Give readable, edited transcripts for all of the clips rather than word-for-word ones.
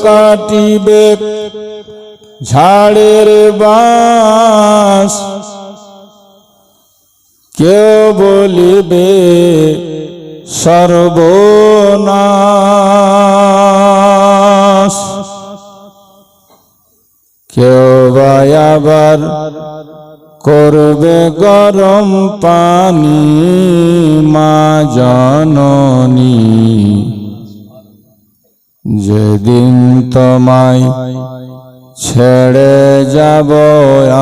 কাটিবে ঝাড়ের বাঁশ, কেউ বলিবে সর্বনাশ, কেউ বা আবার করবে গরম পানি মা জননী, যেদিন তোমায় ছেড়ে যাব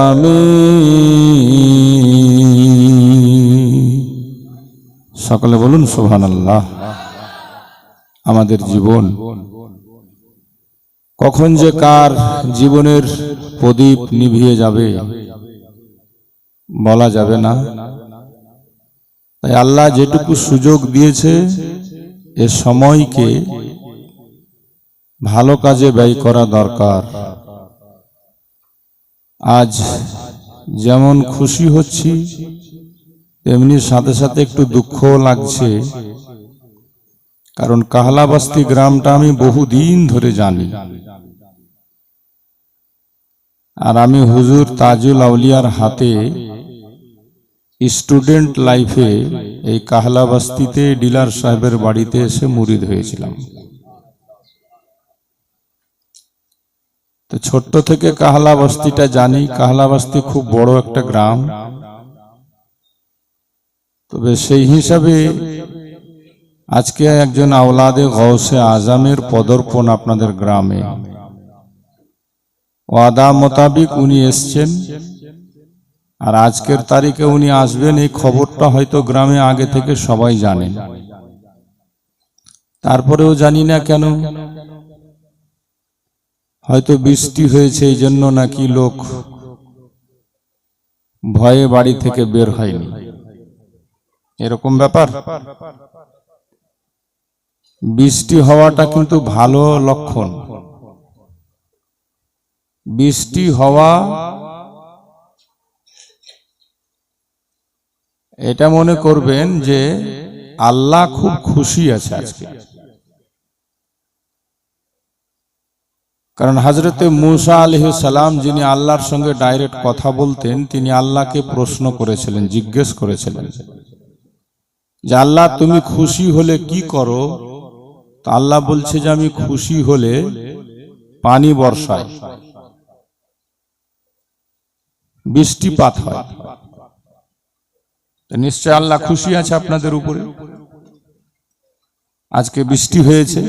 আমি। সকলে বলুন সুবহানাল্লাহ। আমাদের জীবন কখন যে কার জীবনের প্রদীপ নিভিয়ে যাবে বলা যাবে না। তাই আল্লাহ যেটুকু সুযোগ দিয়েছে এ সময়কে ভালো কাজে ব্যয় করা দরকার। আজ যেমন খুশি হচ্ছি তেমনি সাথে সাথে একটু দুঃখও লাগছে, কারণ কাহলাবস্তি গ্রামটা আমি বহুদিন ধরে জানি, আর আমি হুজুর তাজুল আউলিয়ার হাতে স্টুডেন্ট লাইফে এই কাহলাবস্তিতে ডিলার সাহেবের বাড়িতে এসে মুরিদ হয়েছিলাম। তো ছোট্ট থেকে কাহলাবস্তিটা জানি। কাহলাবস্তি খুব বড় একটা গ্রাম, তবে সেই হিসাবে আজকে একজন আওলাদে গৌসে আজমের পদার্পণ আপনাদের গ্রামে। ওয়াদা মোতাবিক উনি এসছেন, আর আজকের তারিখে উনি আসবেন এই খবরটা হয়তো গ্রামে আগে থেকে সবাই জানেন। তারপরেও জানি না কেন, হয়তো বৃষ্টি হয়েছে এই জন্য নাকি লোক ভয়ে বাড়ি থেকে বের হয়নি, এরকম ব্যাপার। বৃষ্টি হওয়াটা কিন্তু ভালো লক্ষণ। বৃষ্টি হওয়া এটা মনে করবেন যে আল্লাহ খুব খুশি আছে আজকে। কারণ হযরতে মূসা আলাইহিস সালাম, যিনি আল্লাহর সঙ্গে ডাইরেক্ট কথা বলতেন, তিনি আল্লাহকে প্রশ্ন করেছিলেন, জিজ্ঞেস করেছিলেন যে আল্লাহ তুমি খুশি হলে কি করো? তো আল্লাহ বলছে যে আমি খুশি হলে পানি বর্ষাই, বৃষ্টিপাত হয়। নিশ্চয় আল্লাহ খুশি আছে আপনাদের উপরে। আজকে বৃষ্টি হয়েছে।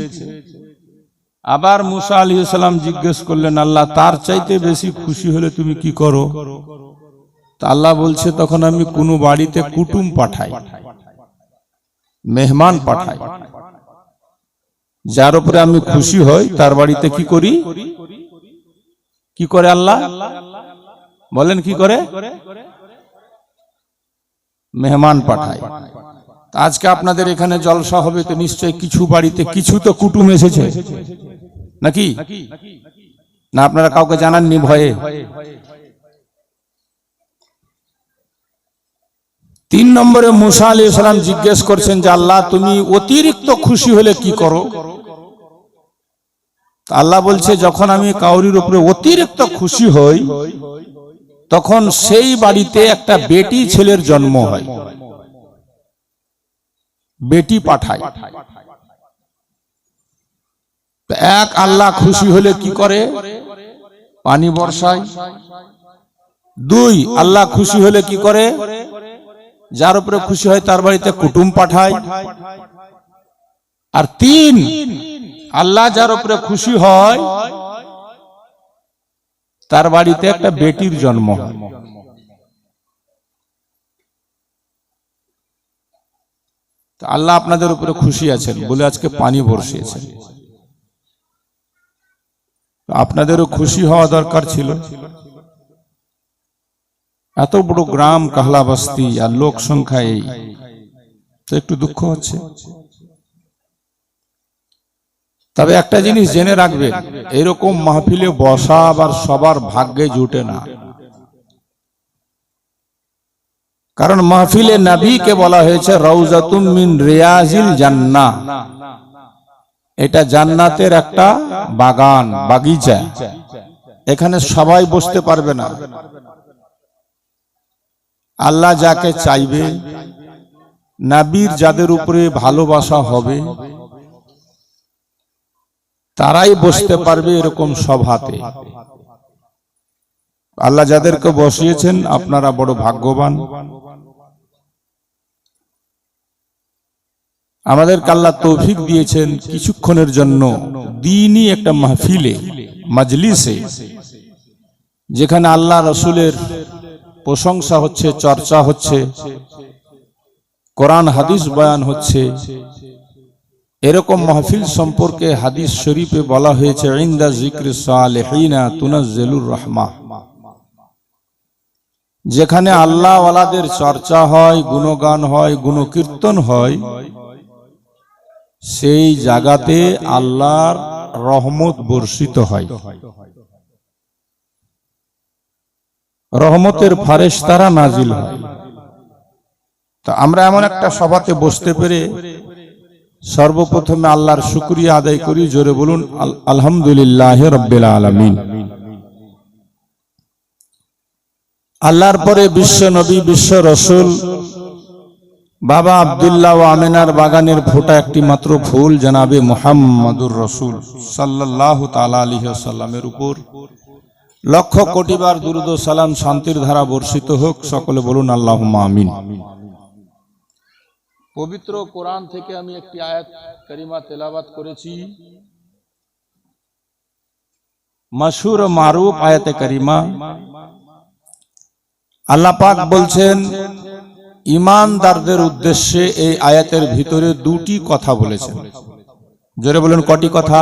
আবার মূসা আলাইহিস সালাম জিজ্ঞেস করলেন, আল্লাহ তার চাইতে বেশি খুশি হলে তুমি কি করো? তা আল্লাহ বলছে তখন আমি কোনো বাড়িতে কুটুম পাঠাই, মেহমান পাঠাই, যার উপরে আমি খুশি হই তার বাড়িতে কি করি? কি করে আল্লাহ বলেন? কি করে? মেহমান পাঠায়। আজকে আপনাদের এখানে জলসা হবে তো নিশ্চয় কিছু বাড়িতে কিছু তো কুটুম এসেছে নাকি? না আপনারা কাউকে জানাননি ভয়ে? 3 নম্বরে মূসা আলাইহিস সালাম জিজ্ঞেস করছেন যে আল্লাহ তুমি অতিরিক্ত খুশি হলে কি করো? আল্লাহ বলছে যখন আমি কাউরির উপরে অতিরিক্ত খুশি হই তখন সেই বাড়িতে একটা বেটি ছেলের জন্ম হয়, বেটি পাঠায়। এক আল্লাহ খুশি হলে কি করে? পানি বর্ষায়। 2 আল্লাহ খুশি হলে কি করে? যার উপরে খুশি হয় তার বাড়িতে কুটুম পাঠায়। আর 3 আল্লাহ যার উপরে খুশি হয় তার বাড়িতে একটা বেটির জন্ম হয়। আল্লাহ আপনাদের উপরে খুশি আছেন বলে আজকে পানি বর্ষিয়েছেন। আপনাদেরও খুশি হওয়া দরকার ছিল। এত বড় গ্রাম কাহলাবস্তি আর লোক সংখ্যা এই, তো একটু দুঃখ হচ্ছে। তবে একটা জিনিস জেনে রাখবেন, এরকম মাহফিলে বসা আবার সবার ভাগ্যে জুটে না। কারণ মাহফিলে নবীকে বলা হয়েছে রওজাতুম মিন রিয়াজিল জান্নাহ, এটা জান্নাতের একটা বাগান, বাগিচা। এখানে সবাই বসতে পারবে না। আল্লাহ যাকে চাইবে, নবীর যাদের উপরে ভালোবাসা হবে, তারাই বসতে পারবে এরকম সভাতে। আল্লাহ যাদেরকে বসিয়েছেন আপনারা বড় ভাগ্যবান। আমাদেরকে আল্লাহ তৌফিক দিয়েছেন কিছুক্ষণের জন্য দ্বীনি একটা মাহফিলে, মজলিসে, যেখানে আল্লাহ রসুলের প্রশংসা হচ্ছে, চর্চা হচ্ছে, কোরআন হাদিস বয়ান হচ্ছে। এরকম মাহফিল সম্পর্কে হাদিস শরীফে বলা হয়েছে, ইনদা যিকরি সালিহিনা তুনাজ্জালুর রাহমাহ। যেখানে আল্লাহ ওয়ালাদের চর্চা হয়, গুণগান হয়, গুণকীর্তন হয়, সেই জায়গাতে আল্লাহর রহমত বর্ষিত হয়, রহমতের ফারেশতারা নাজিল হয়। তো আমরা এমন একটা সভাতে বসতে পেরে সর্বপ্রথমে আল্লাহর শুকরিয়া আদায় করি। জোরে বলুন আলহামদুলিল্লাহি রাব্বিল আলামিন। আল্লাহর পরে বিশ্ব নবী, বিশ্ব রসুল, বাবা আব্দুল্লাহ ও আমিনার বাগানের ফোটা একটি মাত্র ফুল জনাবে মুহাম্মদুর রাসূল সাল্লাল্লাহু তাআলা আলাইহি ওয়াসাল্লামের উপর লক্ষ কোটিবার দুরূদ ও সালাম, শান্তির ধারা বর্ষিত হোক। সকলে বলুন আল্লাহুম্মা আমিন। পবিত্র কোরআন থেকে আমি একটি আয়াত কারিমা তেলাওয়াত করেছি, মাশহুর ও মারুফ আয়াতে কারিমা। আল্লাহ পাক বলছেন, ঈমানদারদের উদ্দেশ্যে এই আয়াতের ভিতরে দুটি কথা বলেছেন। জোরে বলুন কটি কথা?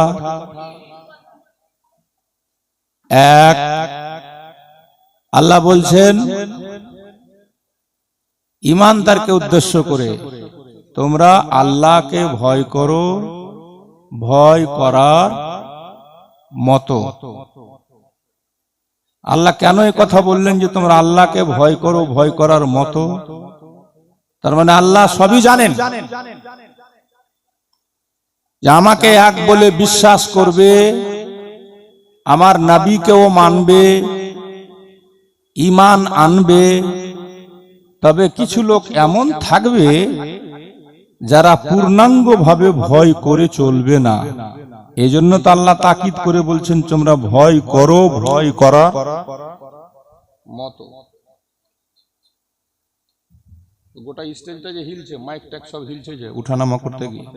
এক, আল্লাহ বলছেন ঈমানদারকে উদ্দেশ্য করে, তোমরা আল্লাহকে ভয় করো ভয় করার মতো। আল্লাহ কেন এই কথা বললেন যে তোমরা আল্লাহকে ভয় করো ভয় করার মতো? তার মানে আল্লাহ সবই জানেন, যে আমাকে এক বলে বিশ্বাস করবে, আমার নবীকেও মানবে, ঈমান আনবে। তবে কিছু লোক এমন থাকবে যারা পূর্ণাঙ্গভাবে ভয় করে চলবে না। এই জন্য তো আল্লাহ তাকিদ করে বলছেন, তোমরা ভয় করো ভয় করার মতো। গোটা স্টেজটা যে হিলছে, মাইক ট্যাক সব হিলছে, যে উঠানামা করতে গিয়ে।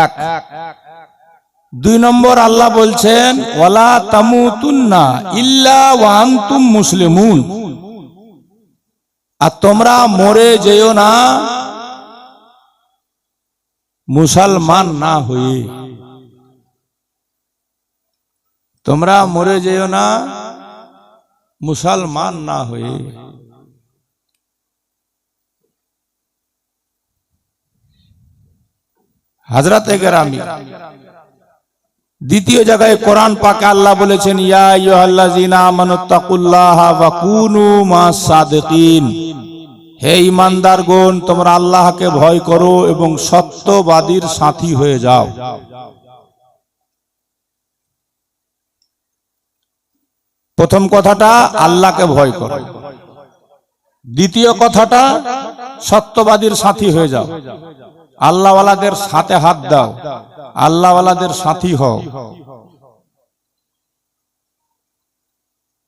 এক। দুই নম্বর, আল্লাহ বলছেন ওয়ালা তামুতুন্না ইল্লা ওয়া আনতুম মুসলিমুন। আর তোমরা মরে যেও না মুসলমান না হয়ে। তোমরা মরে যেও না মুসলমান না হয়ে। হযরতে কেরামি দ্বিতীয় জায়গায় কোরআন পাকে আল্লাহ বলেছেন, ইয়া আইয়ুহাল্লাযীনা আমানুত্তাকুল্লাহা ওয়া কুনু মাস সাদিকিন। হে ঈমানদারগণ, তোমরা আল্লাহকে ভয় করো এবং সত্যবাদীর সাথী হয়ে যাও। প্রথম কথাটা আল্লাহকে ভয় করো, দ্বিতীয় কথাটা সত্যবাদীর সাথী হয়ে যাও। আল্লাহওয়ালাদের সাথে হাত দাও, আল্লাহওয়ালাদের সাথী হও।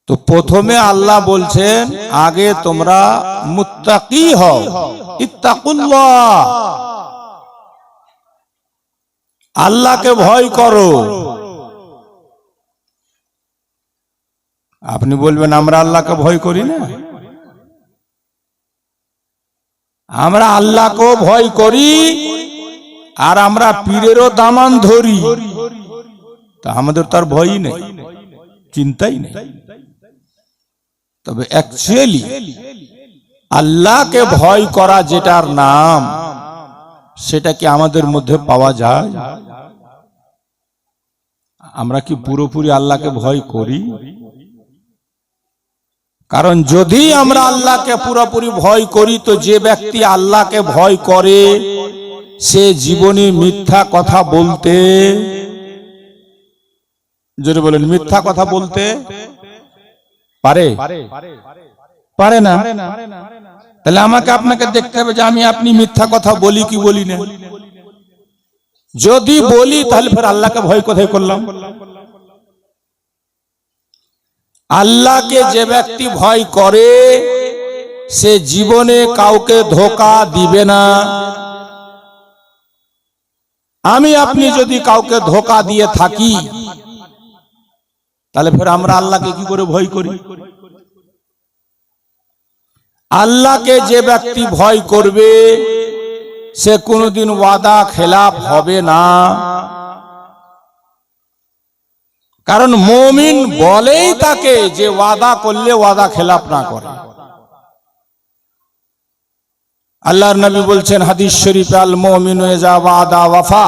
তো প্রথমে আল্লাহ বলছেন আগে তোমরা মুত্তাকি হও, ইত্তাকুল্লাহ, আল্লাহকে ভয় করো। আপনি বলবেন আমরা আল্লাহকে ভয় করি না? আমরা আল্লাহকেও ভয় করি, আর আমরা পীরেরও দামান ধরি। তা আমাদের তার ভয়ই নেই, চিন্তাই নেই। তবে অ্যাকচুয়ালি আল্লাহকে ভয় করা যেটার নাম, সেটা কি আমাদের মধ্যে পাওয়া যায়? আমরা কি পুরোপুরি আল্লাহকে ভয় করি? কারণ যদি আমরা আল্লাহকে পুরোপুরি ভয় করি তো যে ব্যক্তি আল্লাহকে ভয় করে সে জীবনে মিথ্যা কথা বলতে, জোরে বলেন, মিথ্যা কথা বলতে পারে পারে না? তাহলে আমাকে আপনাকে দেখতে হবে যে আমি আপনি মিথ্যা কথা বলি কি বলি না। যদি বলি তাহলে ফের আল্লাহকে ভয় কোথায় করলাম? আল্লাহকে যে ব্যক্তি ভয় করে সে জীবনে কাউকে ধোঁকা দিবে না। আমি আপনি যদি কাউকে ধোঁকা দিয়ে থাকি তাহলে ফের আমরা আল্লাহকে কি করে ভয় করি? আল্লাহকে যে ব্যক্তি ভয় করবে সে কোনোদিন ওয়াদা খেলাফ হবে না। কারণ মুমিন বলেই তাকে যে ওয়াদা করলে ওয়াদা খেলাফ না করে। আল্লাহর নবী বলছেন হাদিস শরীফে, আল মুমিনু ইযা ওয়াদা ওয়াফা।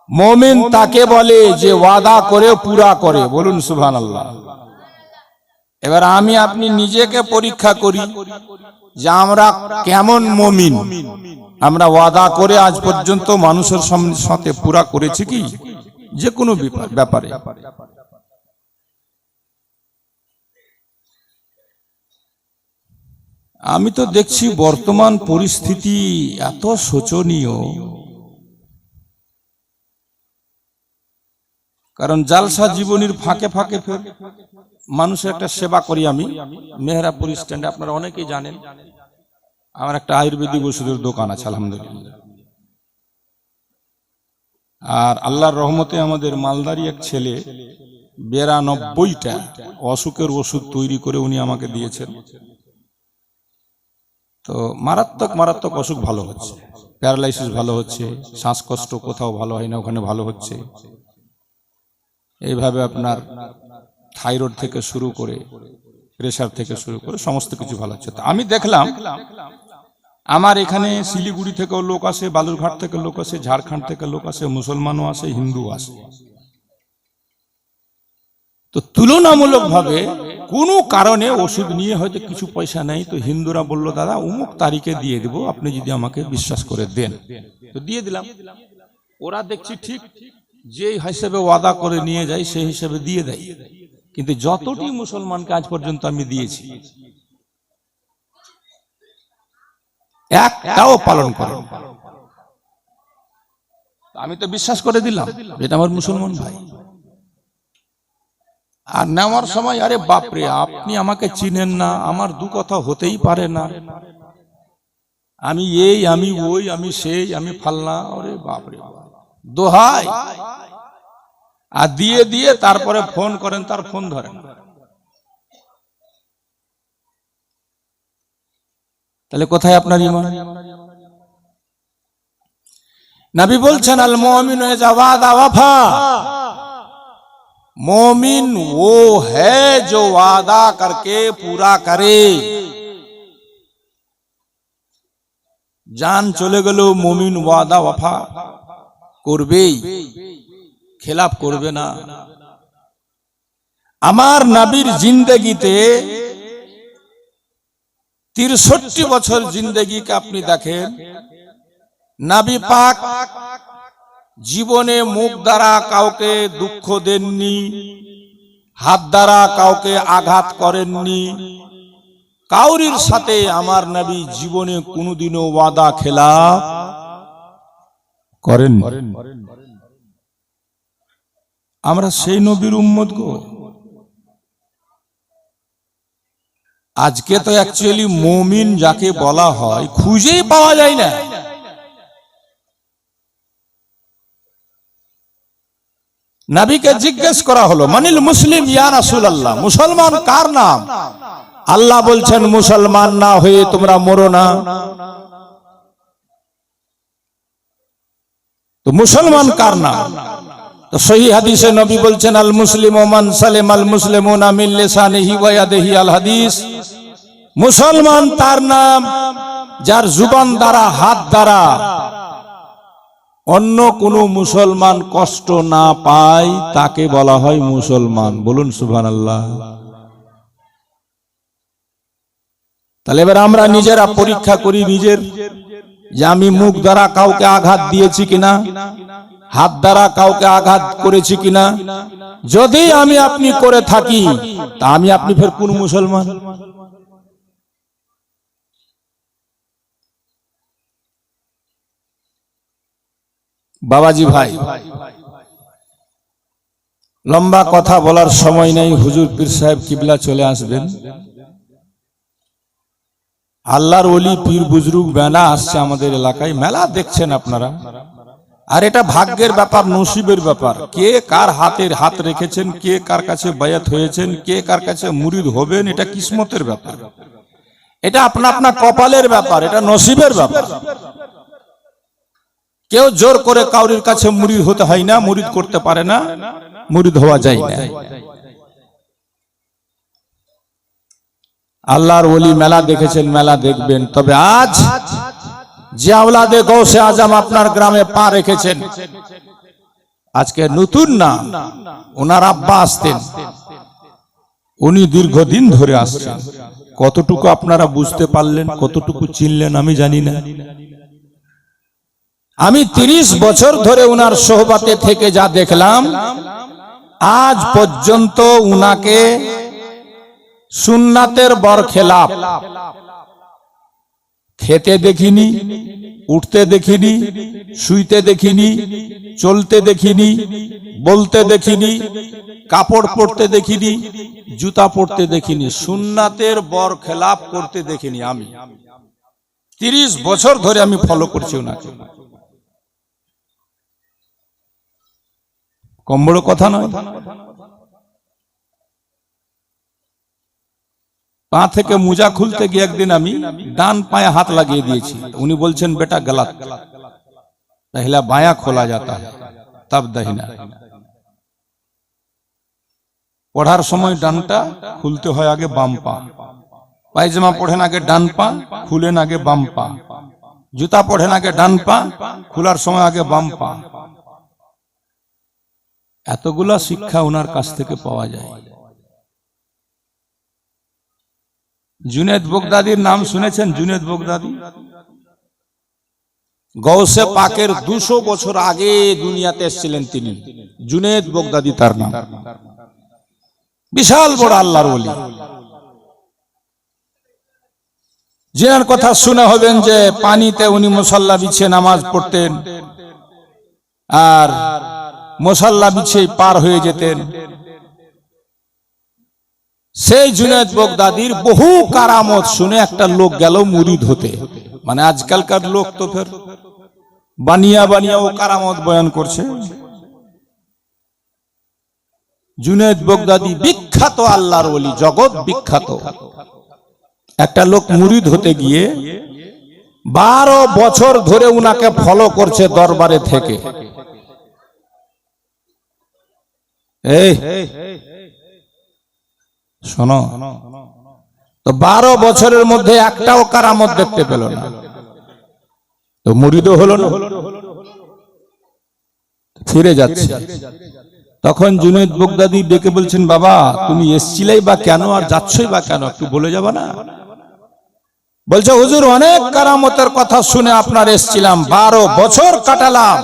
মুমিন তাকে বলে যে ওয়াদা করে পুরা করে। বলুন সুবহানাল্লাহ। এবার আমি আপনি নিজেকে পরীক্ষা করি যে আমরা কেমন মুমিন। আমরা ওয়াদা করে আজ পর্যন্ত মানুষের সাথে পুরা করেছি কি? যে কোনো ব্যাপারে। আমি তো দেখছি বর্তমান পরিস্থিতি এত শোচনীয়, কারণ জালসা জীবনীর ফাঁকে ফাঁকে ফের মানুষের একটা সেবা করি আমি মেহেরাপুর স্ট্যান্ডে। আপনারা অনেকেই জানেন আমার একটা আয়ুর্বেদিক ওষুধের দোকান আছে আলহামদুলিল্লাহ। আর আল্লাহর রহমতে আমাদের মালদারি এক ছেলে 92টা অসুখের ওষুধ তৈরি করে উনি আমাকে দিয়েছেন। তো মারাত্মক মারাত্মক অসুখ ভালো হচ্ছে, প্যারালাইসিস ভালো হচ্ছে, শ্বাসকষ্ট কোথাও ভালো হয় না ওখানে ভালো হচ্ছে। এইভাবে আপনার থাইরয়েড থেকে শুরু করে প্রেসার থেকে শুরু করে সমস্ত কিছু ভালো হচ্ছে। তো আমি দেখলাম আমার এখানে শিলিগুড়ি থেকেও লোক আসে, বালুরঘাট থেকে লোক আসে, ঝাড়খণ্ড থেকে লোক আসে, মুসলমানও আসে, হিন্দু আসে। তো তুলনামূলক ভাবে কোনো কারণে ওষুধ নিয়ে হয়তো কিছু পয়সা নেই, তো হিন্দুরা বললো দাদা অমুক তারিখে দিয়ে দেবো, আপনি যদি আমাকে বিশ্বাস করে দেন। তো দিয়ে দিলাম। ওরা দেখছি ঠিক যে হিসেবে ওয়াদা করে নিয়ে যায় সেই হিসেবে দিয়ে দেয়। কিন্তু যতটি মুসলমানকে আজ পর্যন্ত আমি দিয়েছি একটাও পালন করে। আমি তো বিশ্বাস করে দিলাম এটা আমার মুসলমান ভাই। আর নেওয়ার সময় আরে বাপরে আপনি আমাকে চিনেন না, আমার দু কথা হতেই পারে না, আমি এই আমি ওই আমি সেই আমি ফালনা, আরে বাপরে দোহাই। আর দিয়ে দিয়ে তারপরে ফোন করেন, তার ফোন ধরেন। তাহলে কোথায় আপনার ঈমান? নবী বলছেন আল মুমিনু ইযা ওয়াদা ওয়াফা। मोमिन वो है जो वादा करके पूरा करे। जान चले गलो मोमिन वादा वफा करबेई, खिलाफ करबे ना। আমার নবীর জিন্দেগিতে 63 বছর জিন্দেগিকে আপনি দেখেন, নবী পাক জীবনে মুখ দ্বারা কাউকে দুঃখ দেননি, হাত দ্বারা কাউকে আঘাত করেননি, কাউরির সাথে আমার নবী জীবনে কোনোদিনও ওয়াদা খেলাফ করেন। আমরা সেই নবীর উম্মত গো। আজকে তো অ্যাকচুয়ালি মুমিন যাকে বলা হয় খুঁজেই পাওয়া যায় না। নবীকে জিজ্ঞেস করা হলো মানিল মুসলিম ইয়া রাসূলুল্লাহ, মুসলমান কার নাম? আল্লাহ বলছেন মুসলমান না হয়ে তোমরা মরো না। তো মুসলমান কার নাম? তো সহিহ হাদিসে নবী বলছেন আল মুসলিমু মান সালিম আল মুসলিমুনা মিন লিসানিহি ওয়া ইয়াদিহি। আল হাদিস, মুসলমান তার নাম যার জুবান দ্বারা হাত দ্বারা অন্য কোন মুসলমান কষ্ট না পায় তাকে বলা হয় মুসলমান। বলুন সুবহানাল্লাহ। তাহলে এবার আমরা নিজেরা পরীক্ষা করি নিজের, যে আমি মুখ দ্বারা কাউকে আঘাত দিয়েছি কিনা, হাত দ্বারা কাউকে আঘাত করেছি কিনা। যদি আমি আপনি করে থাকি তা আমি আপনি ফের কোন মুসলমান? বাবাজি ভাই, লম্বা কথা বলার সময় নেই, হুজুর পীর সাহেব কিবলা চলে আসবেন। আল্লাহর ওলি পীর বুজরুগ মেলা আসছে আমাদের এলাকায়, মেলা দেখছেন আপনারা। আর এটা ভাগ্যের ব্যাপার, নসিবের ব্যাপার। কে কার হাতের হাত রেখেছেন, কে কার কাছে বায়াত হয়েছেন, কে কার কাছে মুরিদ হবেন, এটা কিসমতের ব্যাপার, এটা আপনা আপনা কপালের ব্যাপার, এটা নসিবের ব্যাপার। কেউ জোর করে কাউরির কাছে মুরিদ হতে হয় না, মুরিদ করতে পারে না, মুরিদ হওয়া যায় না। আল্লাহর ওলি মেলা দেখেছেন, মেলা দেখবেন। তবে আজ যে আওলাদে গৌসে আজম আপনার গ্রামে পা রেখেছেন, আজকে নতুন না, ওনার আব্বা আসতেন, উনি দীর্ঘদিন ধরে আসছেন। কতটুকু আপনারা বুঝতে পারলেন, কতটুকু চিনলেন আমি জানি না। আমি 30 বছর ধরে উনার সোহবতে থেকে যা দেখলাম, আজ পর্যন্ত উনাকে সুন্নাতের বরখেলাপ খেতে দেখিনি, উঠতে দেখিনি, শুইতে দেখিনি, চলতে দেখিনি, বলতে দেখিনি, কাপড় পরতে দেখিনি, জুতা পরতে দেখিনি, সুন্নাতের বরখেলাপ করতে দেখিনি। আমি 30 বছর ধরে আমি ফলো করছি ওনাকে। কম বড় কথা নয়। পা থেকে মোজা খুলতে গিয়ে একদিন আমি ডান পায়ে হাত লাগিয়ে দিয়েছি। উনি বলছেন বেটা গলত, পহলা বায়া খোলা যাতা है तब दाहिना। পড়ার সময় ডানটা খুলতে হয় আগে বাম পা, পায়জামা পড়েন আগে ডান পা, খুলেন আগে বাম পা, জুতা পড়েন আগে ডান পা, খোলার সময় আগে বাম পা। এতগুলা শিক্ষা ওনার কাছ থেকে পাওয়া যায়। জুনেদ বগদাদির নাম শুনেছেন? জুনেদ বগদাদি গৌসে পাকের 200 বছর আগে দুনিয়াতে এসেছিলেন তিনি। জুনেদ বগদাদি তার নাম। বিশাল বড় আল্লাহর ওলি, যার কথা শুনে হবেন যে পানিতে উনি মুসাল্লা বিছিয়ে নামাজ পড়তেন, আর মুসাল্লা বিছিয়ে পার হয়ে যেতেন। সেই জুনেদ বগদাদির বহু কারামত শুনে একটা লোক গেল মুরিদ হতে। মানে আজকালকার লোক তো ফের বানিয়া বানিয়া ও কারামত বয়ান করছে। জুনেদ বগদাদি বিখ্যাত আল্লাহর ওলি, জগৎ বিখ্যাত। একটা লোক মুরিদ হতে গিয়ে 12 বছর ধরে উনাকে ফলো করছে দরবারে থেকে। এই শোনো তো, 12 বছরের মধ্যে একটাও কারামত দেখতে পেল না, তো মুরিদও হলো না, ফিরে যাচ্ছে। তখন জুনেদ বগদাদি ডেকে বলছেন, বাবা তুমি এসছিলাই বা কেন, আর যাচ্ছই বা কেন, একটু বলে যাবা না? বলছে হুজুর অনেক কারামতের কথা শুনে আপনার এসছিলাম, 12 বছর কাটালাম,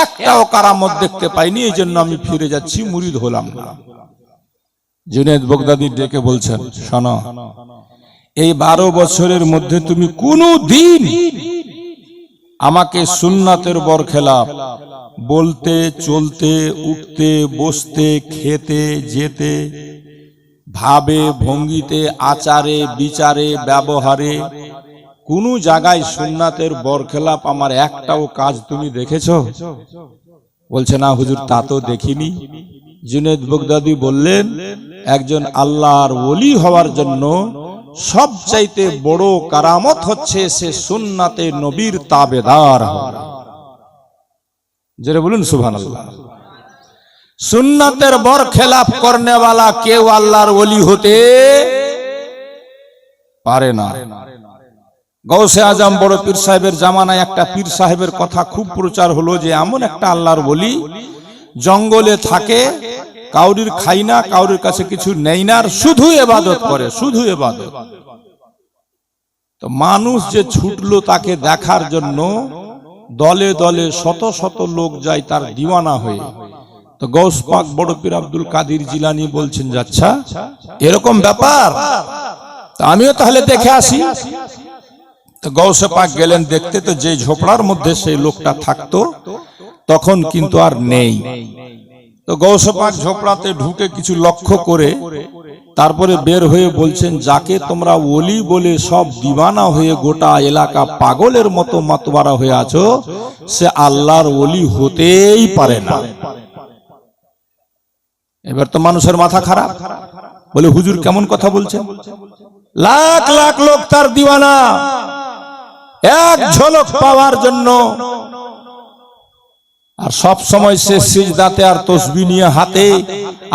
একটাও কারামত দেখতে পাইনি, এই জন্য আমি ফিরে যাচ্ছি, মুরিদ হলাম না। জুনেদ বগদাদি ডেকে বলছেন, শোনো, এই 12 বছরের মধ্যে তুমি কোনো দিন আমাকে সুন্নাতের বরখেলাপ বলতে, চলতে, উঠতে, বসতে, খেতে, যেতে, ভাবে, ভঙ্গিতে, আচারে, বিচারে, ব্যবহারে কোন জায়গায় সুন্নাতের বরখেলাপ আমার একটাও কাজ তুমি দেখেছো? বলছে না হুজুর, তা তো দেখিনি। জুনেদ বগদাদি বললেন, একজন আল্লাহর ওলি হওয়ার জন্য সবচাইতে বড় কারামত হচ্ছে সে সুন্নাতে নবীর তাবেদার হওয়া। যারা বলুন সুবহানাল্লাহ। সুন্নাতের বরখেলাপ করনে वाला কেউ আল্লাহর ওলি হতে পারে না। গৌসে আজম বড় পীর সাহেবের জামানায় একটা পীর সাহেবের কথা খুব প্রচার হলো যে এমন একটা আল্লাহর ওলি জঙ্গলে থাকে, কাউরির খাই না, কাউরির কাছে কিছু নেই না, আর শুধু ইবাদত করে, শুধু ইবাদত। তো মানুষ যে ছুটলো তাকে দেখার জন্য, দলে দলে শত শত লোক যায় তার দিওয়ানা হয়ে। তো গৌস পাক বড় পীর আব্দুল কাদের জিলানী বলছেন যে আচ্ছা এরকম ব্যাপার, তো আমিও তাহলে দেখে আসি। তো গৌসে পাক গেলেন দেখতে, তো যে ঝোপড়ার মধ্যে সেই লোকটা থাকতো তখন কিন্তু আর নেই। তো গৌসে পাক ঝোপড়াতে ঢুকে কিছু লক্ষ্য করে তারপরে বের হয়ে বলছেন, যাকে তোমরা ওলি বলে সব দিওয়ানা হয়ে গোটা এলাকা পাগলের মতো মাতোয়ারা হয়ে আছো, সে আল্লাহর ওলি হতেই পারে না। এবার তো মানুষের মাথা খারাপ, বলে হুজুর কেমন কথা বলছেন? লাখ লাখ লোক তার দিওয়ানা, এক ঝলক পাওয়ার জন্য। আর সব সময় সে সিজদাতে আর তসবিহ নিয়ে হাতে,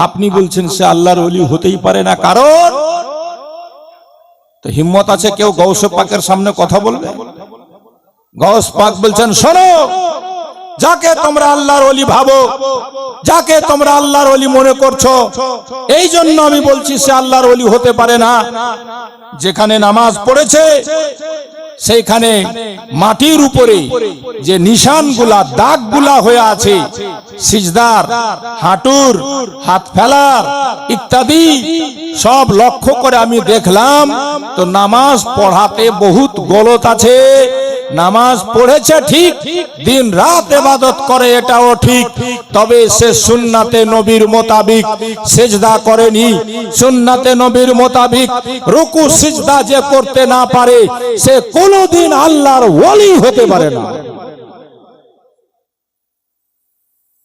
আপনি বলছেন সে আল্লাহর ওলি হতেই পারে না। কারণ তো হিম্মত আছে কেউ গৌসে পাকের সামনে কথা বলবে? গৌস পাক বলছেন, শোনো, যাকে তোমরা আল্লাহর ওলি ভাবো, যাকে তোমরা আল্লাহর ওলি মনে করছো, এই জন্য আমি বলছি সে আল্লাহর ওলি হতে পারে না। যেখানে নামাজ পড়েছে সেইখানে মাটির উপরে যে নিশানগুলা, দাগগুলা হয়ে আছে, সিজদার, হাঁটুর, হাত ফেলার ইত্যাদি সব লক্ষ্য করে আমি দেখলাম, তো নামাজ পড়াতে বহুত গলত আছে। নামাজ পড়েছে ঠিক, দিন রাত ইবাদত করে এটাও ঠিক, তবে সে সুন্নাতে নবীর মোতাবিক সিজদা করেনি। সুন্নাতে নবীর মোতাবিক রুকু সিজদা যে করতে না পারে সে কোনোদিন আল্লাহর ওলি হতে পারে না।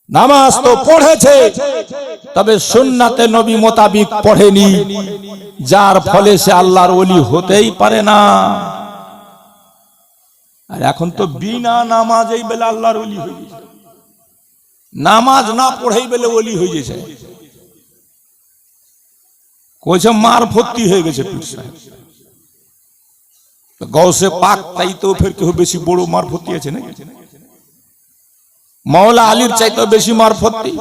নামাজ তো পড়েছে, তবে সুন্নাতে নবী মোতাবিক পড়েনি, যার ফলে সে আল্লাহর ওলি হতেই পারে না। আর এখন তো বিনা নামাজেই বেলা আল্লাহর ওলি হয়ে গেছে, নামাজ না পড়েই বেলে ওলি হয়ে গেছে। কইছে মারফতি হয়ে গেছে পীর সাহেব। গৌসে পাক তাই তো ফের কেউ বেশি বড় মারফতি আছে নাকি? মাওলা আলীর চাইতে বেশি মারফতি।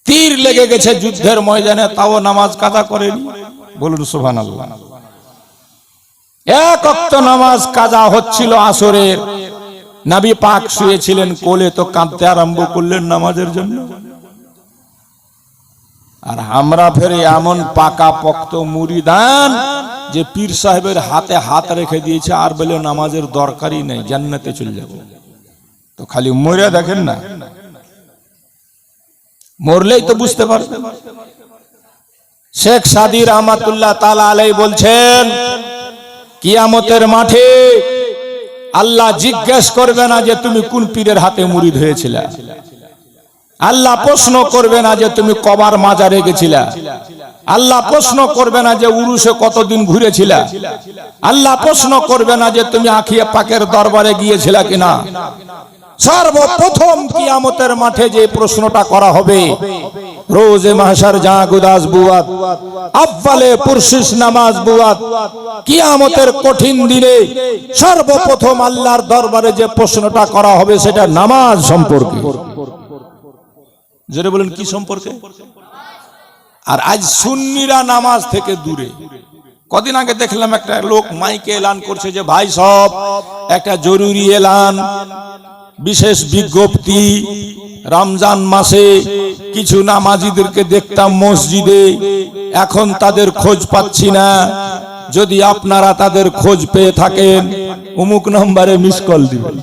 তীর লেগে গেছে যুদ্ধের ময়দানে, তাও নামাজ কাজা করেনি। বলুন সুবহানাল্লাহ। এক ওয়াক্ত নামাজ কাজা হচ্ছিল আসরের, নবী পাক শুয়েছিলেন কোলে, তো কাঁদতে আরম্ভ করলেন নামাজের জন্য। আর আমরা ফের এমন পাকা পক্ত মুরিদান যে পীর সাহেবের হাতে হাত রেখে দিয়েছে, আর বলে নামাজের দরকারই নেই, জান্নাতে চলে যাবো। তো খালি মরে দেখেন না, মরলেই তো বুঝতে পারবেন। শেখ সাদী রহমাতুল্লাহ তাআলা আলাইহি বলছেন, কিয়ামতের মাঠে আল্লাহ জিজ্ঞেস করবে না যে তুমি কোন পীরের হাতে মুরিদ হয়েছিলা। আল্লাহ প্রশ্ন করবে না যে তুমি কবার মাজারে গেছিলা। আল্লাহ প্রশ্ন করবে না যে উরুসে কতদিন ঘুরেছিলা। আল্লাহ প্রশ্ন করবে না যে তুমি আখিয়া পাকের দরবারে গিয়েছিলা কিনা। সর্বপ্রথম কিয়ামতের মাঠে যে প্রশ্নটা করা হবে, রোজে মাহশার জা গুদাস বুয়াত, আব্বালে পুরসিস নামাজ বুয়াত, কিয়ামতের কঠিন দিনে সর্বপ্রথম আল্লাহর দরবারে যে প্রশ্নটা করা হবে সেটা নামাজ সম্পর্কে। জোরে বলেন কি সম্পর্কে? আর আজ সুন্নিরা নামাজ থেকে দূরে। কদিন আগে দেখলাম একটা লোক মাইকে এলান করছে যে ভাই সব একটা জরুরি এলান, বিশেষ বিজ্ঞপ্তি, রমজান মাসে কিছু নামাজিদেরকে দেখতাম মসজিদে, এখন তাদের খোঁজ পাচ্ছি না। যদি আপনারা তাদের খোঁজ পেয়ে থাকেন অমুক নম্বরে মিস কল দিবেন।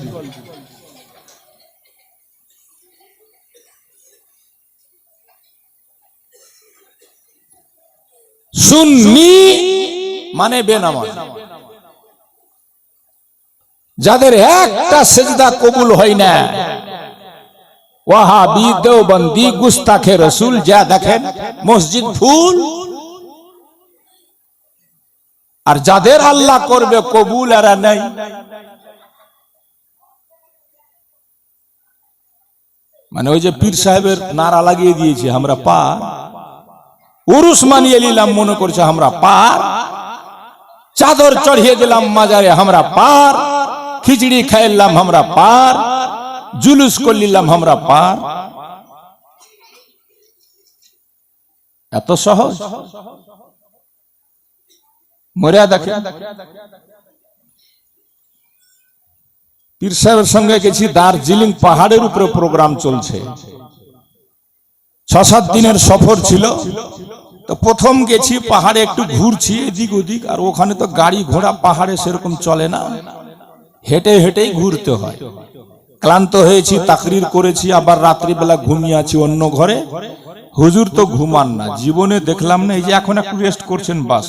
সুন্নি মানে বেনামাজ, যাদের একটা সেজদা কবুল হয় না। ওয়াহাবি, দেওবন্দি, গুস্তাখে রসুল যা দেখেন মসজিদ ফুল। আর যাদের আল্লাহ করবে কবুল এরা নাই। মানে ওই যে পীর সাহেবের নারা লাগিয়ে দিয়েছে আমরা পার, উরুস মানিয়ে নিলাম মনে করছে আমরা পার, চাদর চড়িয়ে দিলাম মাজারে আমরা পার, খিচড়ি খাইলাম আমরা পার, জুলুস করলাম আমরা পার। এত সহজ? মরিয়া দেখে। পীর সাহেবের সঙ্গে গেছি, দার্জিলিং পাহাড়ের উপরে প্রোগ্রাম চলছে, 6-7 দিনের সফর ছিল। তো প্রথম গেছি, পাহাড়ে একটু ঘুরছি এদিক ওদিক, আর ওখানে তো গাড়ি ঘোড়া পাহাড়ে সেরকম চলে না, হেঁটে হেঁটেই ঘুরতে হয়। ক্লান্ত হয়েছি, তাকরির করেছি, আবার রাত্রিবেলা ঘুমিয়ে আছি অন্য ঘরে। হুজুর তো ঘুমান না, জীবনে দেখলাম না। এই যে এখন একটু রেস্ট করছেন বাস,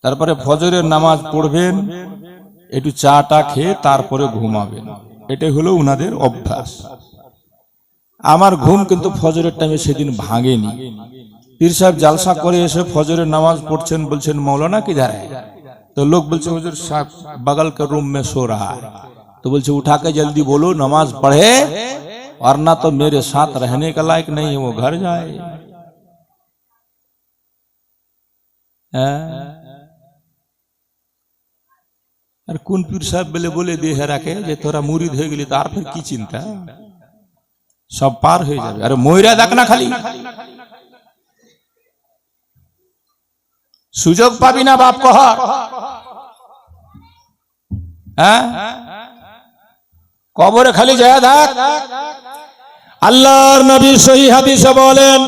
তারপরে ফজরের নামাজ পড়বেন, একটু চাটা খেয়ে তারপরে ঘুমাবেন, এটাই হলো উনাদের অভ্যাস। আমার ঘুম কিন্তু ফজরের টাইমে সেদিন ভাঙেনি। পীর সাহেব জালসা করে এসে ফজরের নামাজ পড়ছেন, বলছেন মৌলানা কিধার है? तो लोग बोलते हुजूर साहब बगल के रूम में सो रहा है। तो बोलते उठा के जल्दी बोलो नमाज पढ़े, वरना तो मेरे साथ रहने का लायक नहीं है, वो घर जाए। আর কোন পীর সাহেব বলে দিয়ে রাখে যে তোরা মুরিদ হয়ে গেলি, তার ফের কি চিন্তা, সব পার হয়ে যাবে। আরে ময়রা দেখ না, খালি সুযোগ পাবি না বাপ কহার। কবরে খালি যায় থাক। আল্লাহর নবী সহিহ হাদিসে বলেন,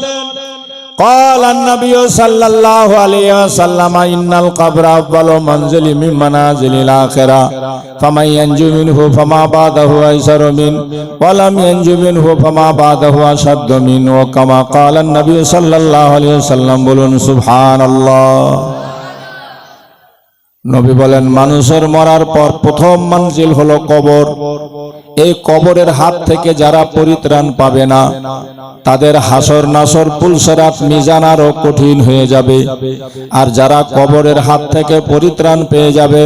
قال النبي صلى الله عليه وسلم إن القبر أفضل منزل من منازل الآخرة فمن ينجو منه فما بعده أيسر منه ولم ينجو منه فما بعده أشد منه وكما قال النبي صلى الله عليه وسلم বলুন সুবহানাল্লাহ। নবী বলেন, মানুষের মরার পর প্রথম মঞ্জিল হলো কবর। এই কবরের হাত থেকে যারা পরিত্রাণ পাবে না, তাদের হাসর নাসর পুলসিরাত মিজান আরো কঠিন হয়ে যাবে। আর যারা কবরের হাত থেকে পরিত্রাণ পেয়ে যাবে,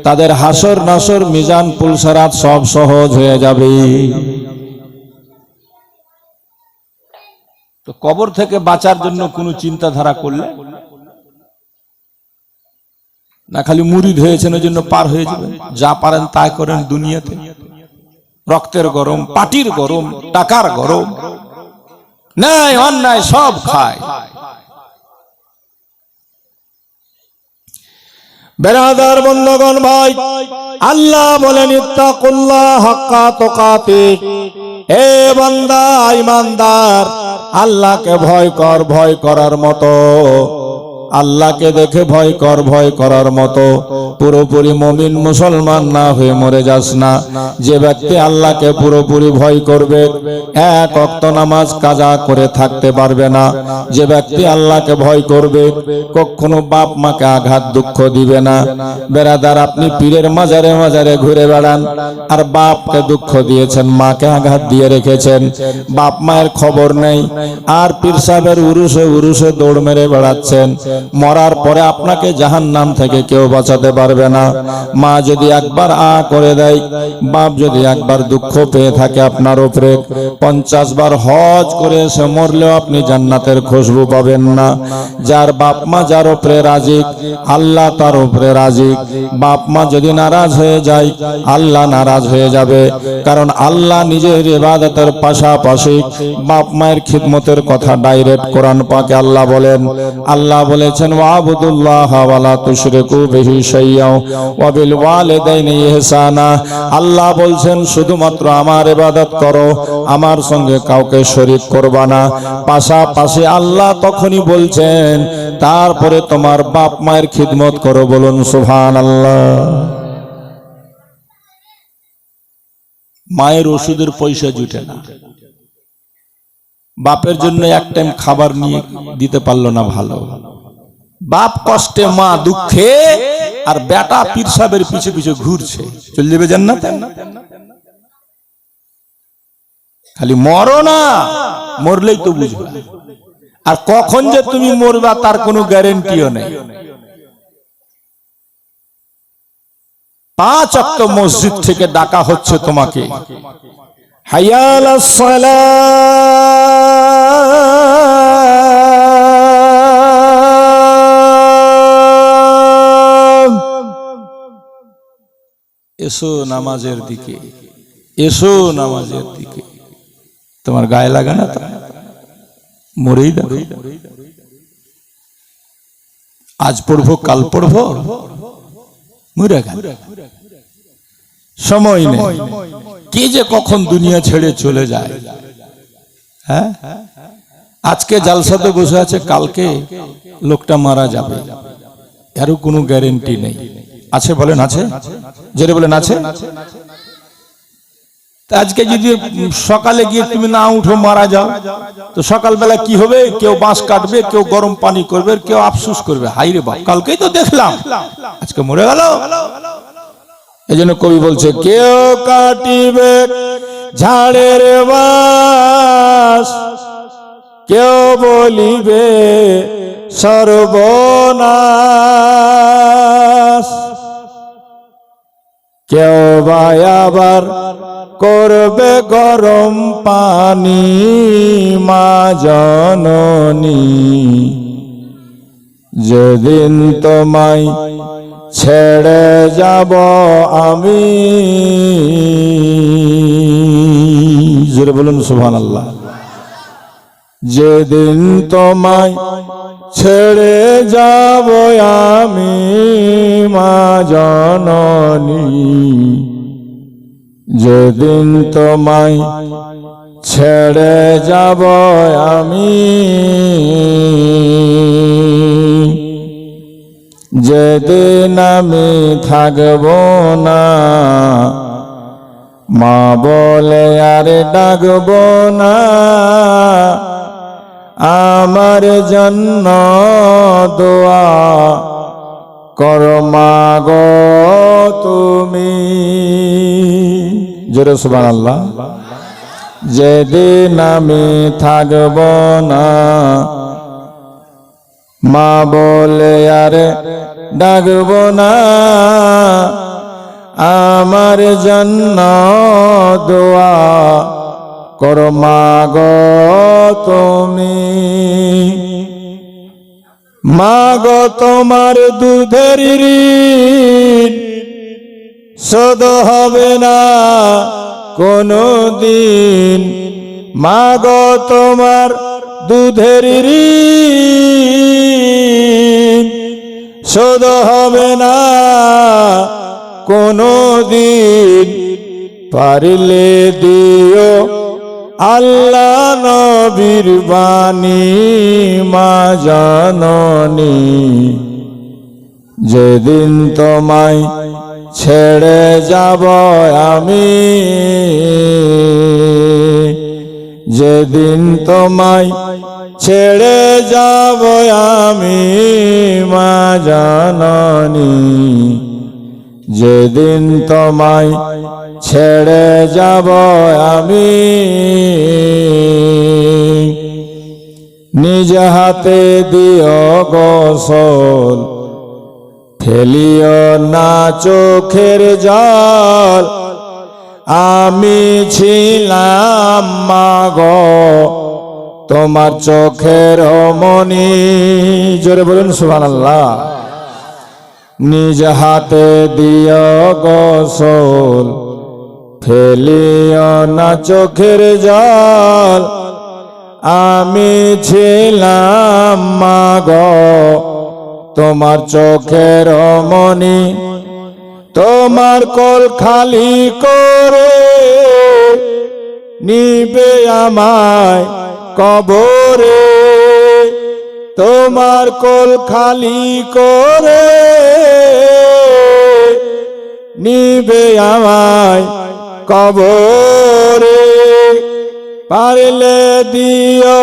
তাদের হাসর নাসর মিজান পুলসিরাত সব সহজ হয়ে যাবে। তো কবর থেকে বাঁচার জন্য কোনো চিন্তাধারা করলে না, খালি মুরিদ হয়েছেন ওই জন্য পার হয়ে যাবে। যা পারেন তাই করেন দুনিয়াতে। রক্তের গরম, পাটির গরম, টাকার গরম, ন্যায় অন্যায় সব খায়। বেরাদার বন্ধুগণ ভাই, আল্লাহ বলেন ইত্তাকুল্লাহ হাক্কা তুকাতিহ, হে বান্দা ঈমানদার, আল্লাহকে ভয় কর, ভয় করার মতো। আল্লাহকে দেখে ভয় কর, ভয় করার মতো। পুরোপুরি মুমিন মুসলমান না হয়ে মরে যাস না। যে ব্যক্তি আল্লাহকে পুরোপুরি ভয় করবে, এক ওয়াক্ত নামাজ কাজা করে থাকতে পারবে না। যে ব্যক্তি আল্লাহকে ভয় করবে, কখনো বাপ মাকে আঘাত দুঃখ দিবে না। বেরাদার, আপনি পীরের মাজারে মাজারে ঘুরে বেড়ান, আর বাপকে দুঃখ দিয়েছেন, মাকে আঘাত দিয়ে রেখেছেন, বাপ মায়ের খবর নেই, আর পীর সাহেবের উরুসে উরুসে দৌড় মেরে বেড়াচ্ছেন। মরার পরে আপনাকে জাহান্নাম থেকে কেউ বাঁচাতে পারবে না। মা যদি একবার আ করে দেয়, বাপ যদি একবার দুঃখ পেয়ে থাকে আপনার উপরে, 50 বার হজ করে এসে মরলেও আপনি জান্নাতের খুশবু পাবেন না। যার বাপ মা যার উপরে রাজি, আল্লাহ তার উপরে রাজি। বাপ মা যদি নারাজ হয়ে যায়, আল্লাহ নারাজ হয়ে যাবে। কারণ আল্লাহ নিজের ইবাদতের পাশাপাশি বাপ মায়ের খিদমতের কথা ডাইরেক্ট কোরআন পাকে আল্লাহ বলেন। আল্লাহ বলেছেন, ওয়াবুদুল্লাহ ওয়ালা তুশরিকু বিহি শাইয়্যা ওয়া বিল ওয়ালিদাইনি ইহসানা। আল্লাহ বলছেন শুধুমাত্র আমার ইবাদত করো, আমার সঙ্গে কাউকে শরীক করবা না। পাশাপাশি আল্লাহ তখনই বলছেন, তারপরে তোমার বাপ মায়ের খিদমত করো। বলুন সুবহানাল্লাহ। মায়ের ওষুধের পয়সা জুটে না, বাপের জন্য এক টাইম খাবার নিয়ে দিতে পারলো না ভালো। বাপ কষ্টে, মা দুঃখে, আর বেটা পীর সাহেবের পিছে পিছে ঘুরছে, চলে যাবে জান্নাতে। খালি মরো না, মরলেই তো বুঝবে। আর কখন যে তুমি মরবা তার কোনো গ্যারান্টিও নেই। 5 ওয়াক্ত মসজিদ থেকে ডাকা হচ্ছে তোমাকে, হাইয়া আলাস সালাহ, এসো নামাজের দিকে, এসো নামাজের দিকে। তোমার গায়ে লাগা না তো মরেই দেখো। আজ পড়বো কাল পড়বো, মরে গেল, সময় নেই। কে যে কখন দুনিয়া ছেড়ে চলে যায়। হ্যাঁ, আজকে জালসাতে বসে আছে, কালকে লোকটা মারা যাবে, এরও কোনো গ্যারেন্টি নেই। আছে বলেন, আছে? জোরে বলেন আছে। আজকে যদি সকালে গিয়ে তুমি না উঠো, মারা যাও, তো সকালবেলা কি হবে? কেউ বাঁশ কাটবে, কেউ গরম পানি করবে, কেউ আফসোস করবে, হাই রে বাপ, কালকেই তো দেখলাম, আজকে মরে গেল। এই জন্য কবি বলছে, কেউ কাটিবে ঝাড়ের বাঁশ, কেউ বলিবে সর্বনাশ, কেউ বা আবার করবে গরম পানি মা জননী, যেদিন তোমায় ছেড়ে যাব আমি। জোরে বলুন সুবহানাল্লাহ। যেদিন তোমায় ছেড়ে যাব আমি মা জননী, যেদিন তোমায় ছেড়ে যাব আমি, যেদিন আমি থাকব না, মা বলে আর ডাকব না, আমার জন্য দোয়া করো মা গো তুমি। জোরে সুবহানাল্লাহ। যেদিন আমি থাকব না, মা বলে আর ডাকব না, আমার জন্য দোয়া করো মা গো তুমি। মা গো তোমার দুধের ঋণ শোধ হবে না কোনো দিন, মা গো তোমার দুধের ঋণ শোধ হবে না কোনো দিন, পারলে দিও আল্লাহ নবীর বাণী মা জননী, যেদিন তোমায় ছেড়ে যাব আমি, যেদিন তোমায় ছেড়ে যাব আমি মা জননী, যেদিন তোমায় ছেড়ে যাব আমি, নিজ হাতে দিও গোসল, ফেলিও না চোখের জল, আমি ছিলাম মা গো তোমার চোখের মনি। জোরে বলুন সুবহানাল্লাহ। নিজ হাতে দিও গোসল, ফেলিও না চোখের জল, আমি ছিলাম মা গো তোমার চোখের মনি, তোমার কোল খালি করে নিবে আমায় কবরে, তোমার কোল খালি করে নিবে আমায় কবরে, পারলে দিও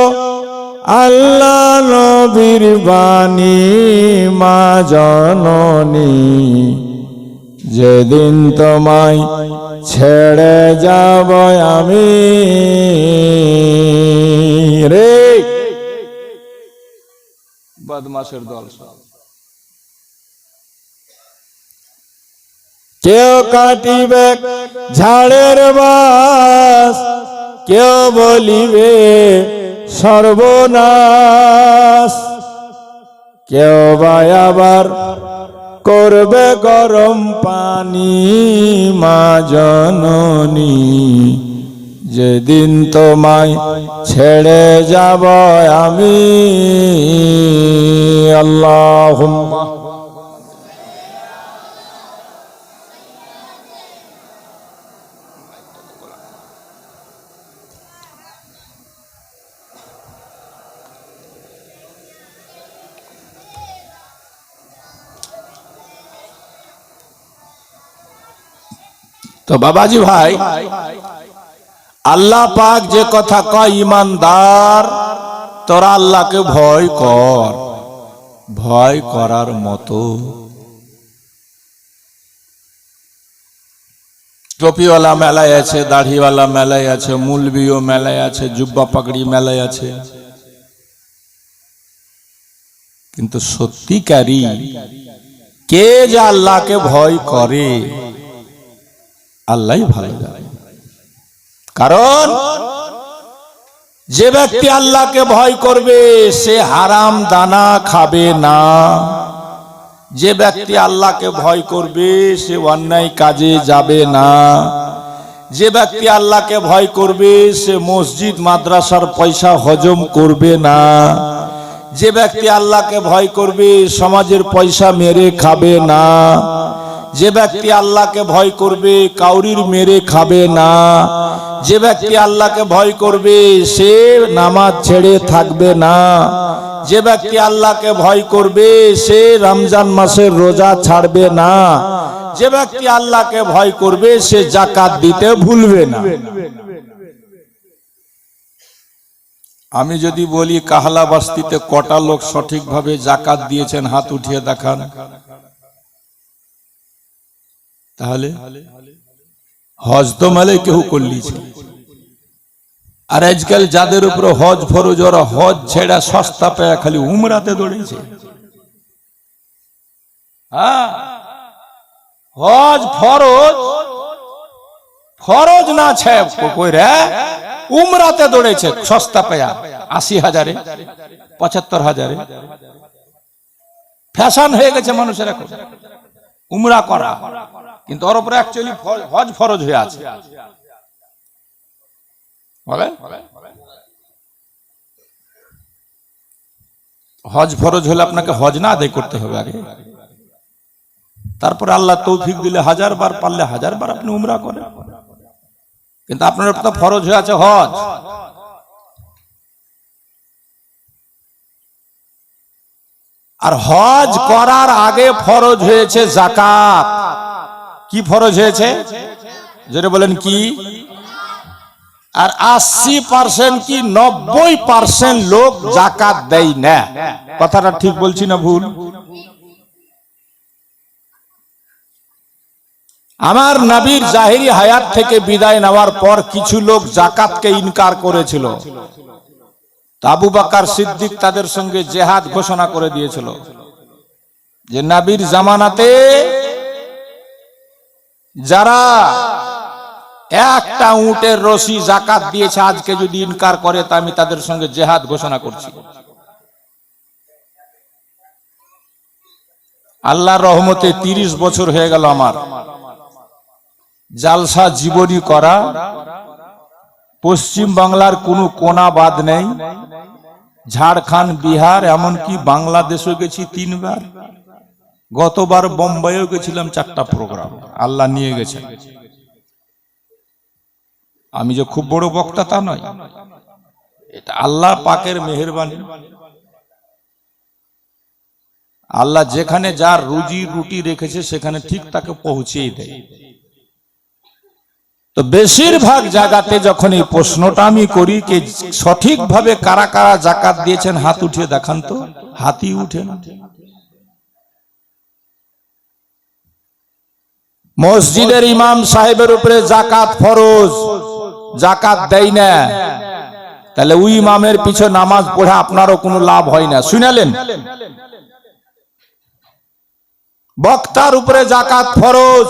আল্লাহ নবীর বাণী মা জননী, যেদিন তোমায় ছেড়ে যাব আমি রে। বদমাশের দল সব। কেউ কাটিবে ঝাড়ের বাঁশ, কেউ বলিবে সর্বনাশ, কেউ বা আবার করবে গরম পানি মা জননী, যেদিন তোমায় ছেড়ে যাব আমি। আল্লাহুম্মা। তো বাবাজি ভাই, আল্লাহ পাক যে কথা কয়, ঈমানদার তোরা আল্লাহকে ভয় কর, ভয় করার মতো। টুপিওয়ালা মেলায় আছে, দাড়িওয়ালা মেলায় আছে, মুলবিও মেলায় আছে, জুব্বা পাগড়ি মেলায় আছে, কিন্তু সত্যিকারী কে যে আল্লাহকে ভয় করে আল্লাহই ভালো জানে। কারণ যে ব্যক্তি আল্লাহকে ভয় করবে সে হারাম দানা খাবে না, যে ব্যক্তি আল্লাহকে ভয় করবে সে অন্যায় কাজে যাবে না, যে ব্যক্তি আল্লাহকে ভয় করবে সে মসজিদ মাদ্রাসার পয়সা হজম করবে না, যে ব্যক্তি আল্লাহকে ভয় করবে সমাজের পয়সা মেরে খাবে না, যে ব্যক্তি আল্লাহকে ভয় করবে কাউরির মেরে খাবে না, যে ব্যক্তি আল্লাহকে ভয় করবে সে নামাজ ছেড়ে থাকবে না, যে ব্যক্তি আল্লাহকে ভয় করবে সে রমজান মাসের রোজা ছাড়বে না, যে ব্যক্তি আল্লাহকে ভয় করবে সে যাকাত দিতে ভুলবে না। আমি যদি বলি কাহলা বস্তিতে কটা লোক সঠিকভাবে যাকাত দিয়েছেন হাত উঠিয়ে দেখান, তাহলে হজ তো মেলে কেউ করলিছে। আর আজকাল যাদের উপর হজ ফরজ ওরা হজ ছেড়া সস্তা পেয়ে খালি উমরাতে দৌড়েছে। হ্যাঁ, হজ ফরজ, ফরজ না ছে কইরা উমরাতে দৌড়েছে সস্তা পেয়া ৮০,০০০, ৭৫,০০০। ফ্যাশন হয়ে গেছে মানুষের এখন উমরা করা, কিন্তু ওর উপরে অ্যাকচুয়ালি হজ ফরজ হয়ে আছে। হজ ফরজ হলে আপনাকে হজ না আদায় করতে হবে আগে, তারপরে আল্লাহ তৌফিক দিলে ১০০০ বার, পারলে ১০০০ বার আপনি উমরা করেন, কিন্তু আপনার তো ফরজ হয়ে আছে হজ। আর হজ করার আগে ফরজ হয়েছে যাকাত। কি ফরজ হয়েছে যেটা বলেন কি? আর ৮০% কি ৯০% লোক যাকাত দেয় না। কথাটা ঠিক বলছি না ভুল? আমার নবীর জাহিরি হায়াত থেকে বিদায় নেওয়ার পর কিছু লোক যাকাতকে ইনকার করেছিল। আবু বকর সিদ্দিক তাদের সঙ্গে জিহাদ ঘোষণা করে দিয়েছিল যে নবীর জামানাতে যারা একটা উটের রশি যাকাত দিয়েছে আজকে যদি ইনকার করে তা আমি তাদের সঙ্গে জিহাদ ঘোষণা করছি। আল্লাহর রহমতে ৩০ বছর হয়ে গেল আমার জালসা জীবনী করা, পশ্চিম বাংলার কোনো কোনা বাদ নেই, ঝাড়খণ্ড, বিহার, এমনকি বাংলাদেশও গেছি ৩ বার। গতবার বোম্বাইও গেছিলাম ৪টা প্রোগ্রাম, আল্লাহ নিয়ে গেছে। আমি যে খুব বড় বক্তা তা নয়, এটা আল্লাহ পাকের মেহেরবানি। আল্লাহ যেখানে যার রুজি রুটি রেখেছে সেখানে ঠিক তাকে পৌঁছেই দেয়। তো বেশিরভাগ জায়গাতে যখন এই প্রশ্নটা আমি করি যে সঠিকভাবে কারা কারা যাকাত দিয়েছেন হাত উঠিয়ে দেখান, তো হাতই উঠে না। মসজিদের ইমাম সাহেবের উপরে যাকাত ফরজ, যাকাত দেয় না, তাহলে ওই ইমামের পিছে নামাজ পড়ে আপনারও কোনো লাভ হয় না। শুনালেন? বক্তার উপরে যাকাত ফরজ,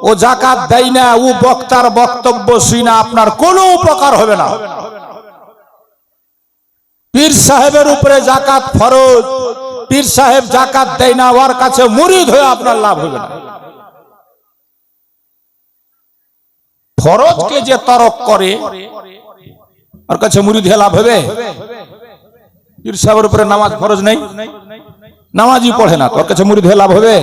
ও যাকাত দেয় না, ও বক্তার বক্তব্য শুনে আপনার কোনো উপকার হবে না। পীর সাহেবের উপরে যাকাত ফরজ, পীর সাহেব যাকাত দেয় না, ওর কাছে মুরিদ হয়ে আপনার লাভ হবে না। ফরজকে যে তরক করে ওর কাছে মুরিদ হয়ে লাভ হবে? পীর সাহেবের উপরে নামাজ ফরজ নেই, নামাজই পড়ে না, তোর কাছে মুরিদ হয়ে লাভ হবে?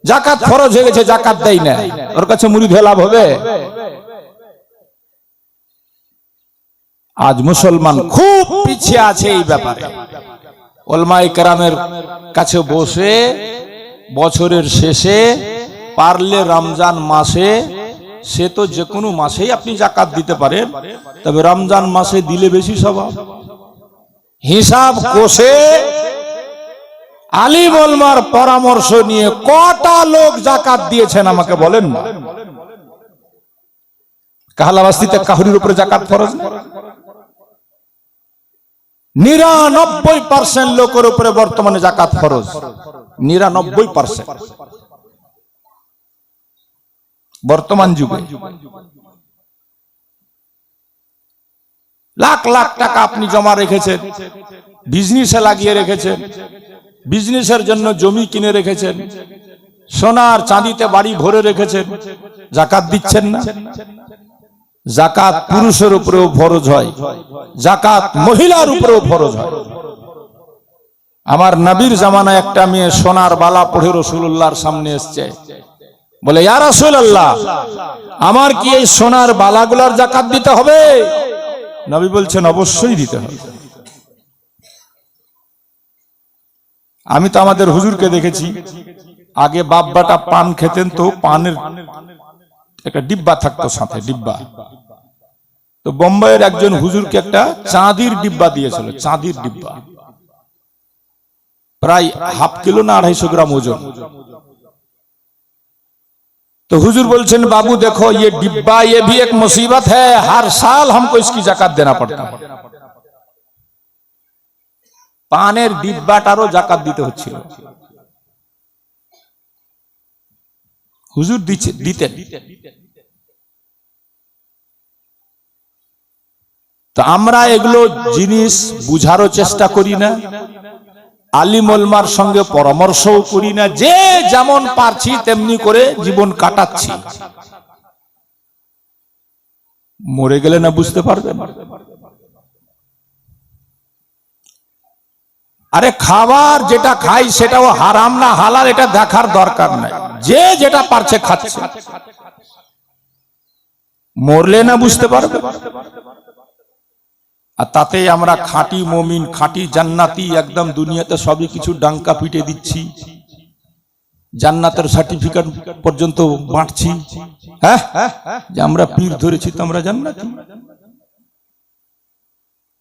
জাকাত ফরজ হয়ে গেছে, জাকাত দেয় না, ওর কাছে মুরিদ হয়ে লাভ হবে? আজ মুসলমান খুব পিছিয়ে আছে এই ব্যাপারে। উলামায়ে কেরামের কাছে বসে বছরের শেষে পারলে রমজান মাসে, সে তো যে কোনো মাসেই আপনি জাকাত দিতে পারেন, তবে রমজান মাসে দিলে বেশি স্বভাব। হিসাব কষে আলিম ওলামার পরামর্শ নিয়ে কটা লোক জাকাত দিয়েছেন আমাকে বলেন না। কাহালাবাস্তিতে কাহুরির উপরে জাকাত ফরজ না? 99% লোকের উপরে বর্তমানে জাকাত ফরজ। 99% বর্তমান যুগে লাখ লাখ টাকা আপনি জমা রেখেছেন, বিজনেসে লাগিয়ে রেখেছেন, বিজনেসের জন্য জমি কিনে রেখেছেন, সোনার চাঁদিতে বাড়ি ভরে রেখেছেন, জাকাত দিচ্ছেন না। জাকাত পুরুষের উপরেও ফরজ হয়, জাকাত মহিলার উপরেও ফরজ হয়। আমার নবীর জামানায় একটা মেয়ে সোনার বালা পড়ে রাসূলুল্লাহর সামনে এসেছে, বলে ইয়া রাসূলুল্লাহ, আমার কি এই সোনার বালাগুলোর জাকাত দিতে হবে? নবী বলছেন অবশ্যই দিতে হবে। আমি তো আমাদের হুজুরকে দেখেছি, আগে বাপ বেটা পান খেতেন, তো পানের একটা ডিব্বা থাকতো সাথে, ডিব্বা। তো বোম্বাইয়ের একজন হুজুরকে একটা চাঁদির ডিব্বা দিয়েছিল, চাঁদির ডিব্বা, প্রায় হাফ কিলো না 250 গ্রাম ওজন। तो हुजूर बोलছেন बाबू देखो ये डिब्बा ये भी एक मुसीबत है, हर साल हमको इसकी जाकात देना पड़ता है। पानेर डिब्बाटारो जाकात দিতে হচ্ছিল। হুজুর দিতেন। তো আমরা এগুলো জিনিস বুঝারও চেষ্টা করি না, আলিম ওলামার সঙ্গে পরামর্শও করি না, যে যেমন পারছি তেমনি করে জীবন কাটাচ্ছি। মরে গেলে না বুঝতে পারবেন। আরে খাবার যেটা খাই সেটাও হারাম না হালাল এটা দেখার দরকার নাই, যে যেটা পারছে খাচ্ছে। মরলে না বুঝতে পারবে। আর তাতে আমরা খাঁটি মুমিন, খাঁটি জান্নাতি, একদম দুনিয়াতে সবই কিছু ডাঙ্কা পিটে দিচ্ছি, জান্নাতের সার্টিফিকেট পর্যন্ত বাঁটছি। হ্যাঁ, যে আমরা পীর ধরেছি তো আমরা জান্নাতি।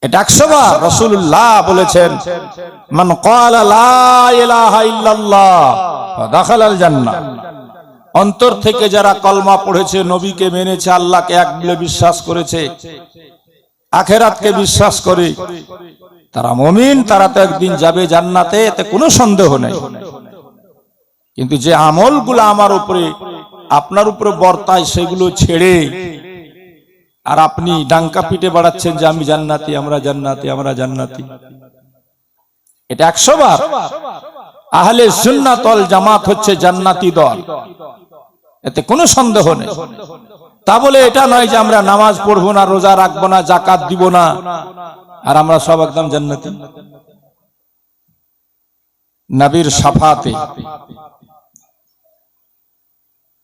এটা 100 বার রাসূলুল্লাহ বলেছেন, মান ক্বালা লা ইলাহা ইল্লাল্লাহ ফাদাখালাল জান্নাহ। অন্তর থেকে যারা কলমা পড়েছে, নবীকে মেনেছে, আল্লাহকে এক বলে বিশ্বাস করেছে, আখিরাতকে বিশ্বাস করে, তারা মুমিন, তারা তো একদিন যাবে জান্নাতে, এতে কোনো সন্দেহ নেই। কিন্তু যে আমলগুলো আমার উপরে আপনার উপরে বর্তায় সেগুলো ছেড়ে আর আপনি ডাঙ্কা পিটে বেড়াচ্ছেন যে আমি জান্নাতি, আমরা জান্নাতি, আমরা জান্নাতি, এটা 100 বার। আহলে সুন্নাত ওয়াল জামাত হচ্ছে জান্নাতি দল, এতে কোনো সন্দেহ নেই। তা বলে এটা নয় যে আমরা নামাজ পড়বো না, রোজা রাখবো না, জাকাত দিব না, আর আমরা সব একদম জান্নাতি। নবীর শাফাতে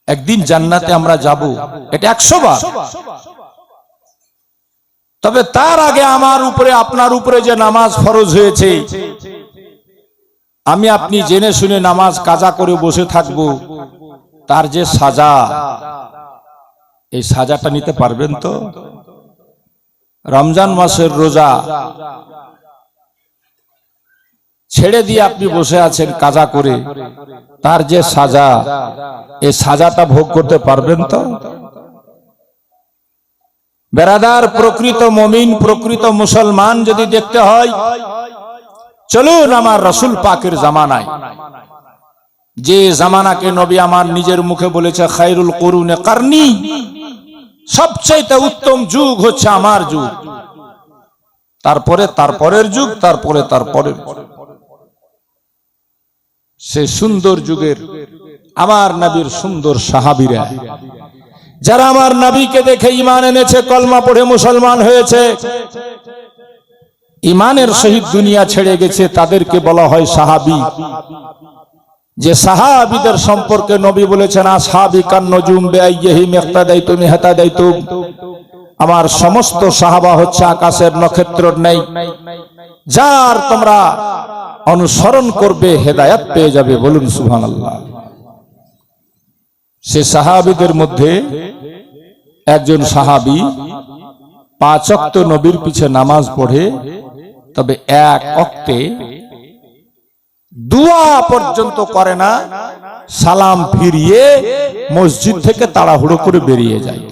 একদিন জান্নাতে আমরা যাব, এটা 100 বার। তবে তার আগে আমার উপরে আপনার উপরে যে নামাজ ফরজ হয়েছে, আমি আপনি জেনে শুনে নামাজ কাজা করে বসে থাকবো, তার যে সাজা, এই সাজাটা নিতে পারবেন তো? রমজান মাসের রোজা ছেড়ে দিয়ে আপনি বসে আছেন কাজা করে, তার যে সাজা, এই সাজাটা ভোগ করতে পারবেন তো? বেরাদার, প্রকৃত মুমিন, প্রকৃত মুসলমান যদি দেখতে হয়, চলুন আমার রাসূল পাকের জামানায়, যে জামানাকে নবী আমার নিজের মুখে বলেছে খায়রুল কুরুনে কারনি, সবচেয়ে উত্তম যুগ হচ্ছে আমার যুগ, তারপরে তারপরের যুগ, তারপরে তারপরের। সে সুন্দর যুগের আমার নবীর সুন্দর সাহাবীরা, যারা আমার নবীকে দেখে ঈমান এনেছে, কলমা পড়ে মুসলমান হয়েছে, ইমানের সহিত দুনিয়া ছেড়ে গেছে তাদেরকে বলা হয় সাহাবী। যে সাহাবীদের সম্পর্কে নবী বলেছেন আসহাবী কান নজুম বিআইয়িহিম ইক্তাদাইতুম ইহতাদাইতুম, আমার সমস্ত সাহাবা হচ্ছে আকাশের নক্ষত্রের ন্যায়, যার তোমরা অনুসরণ করবে হেদায়েত পেয়ে যাবে। বলুন সুবহানাল্লাহ। সে সাহাবীদের মধ্যে একজন সাহাবী 5 ওয়াক্ত নবীর পিছে নামাজ পড়ে, তবে এক ওয়াক্তে দোয়া পর্যন্ত করে না, সালাম ফিরিয়ে মসজিদ থেকে তাড়াহুড়ো করে বেরিয়ে যায়।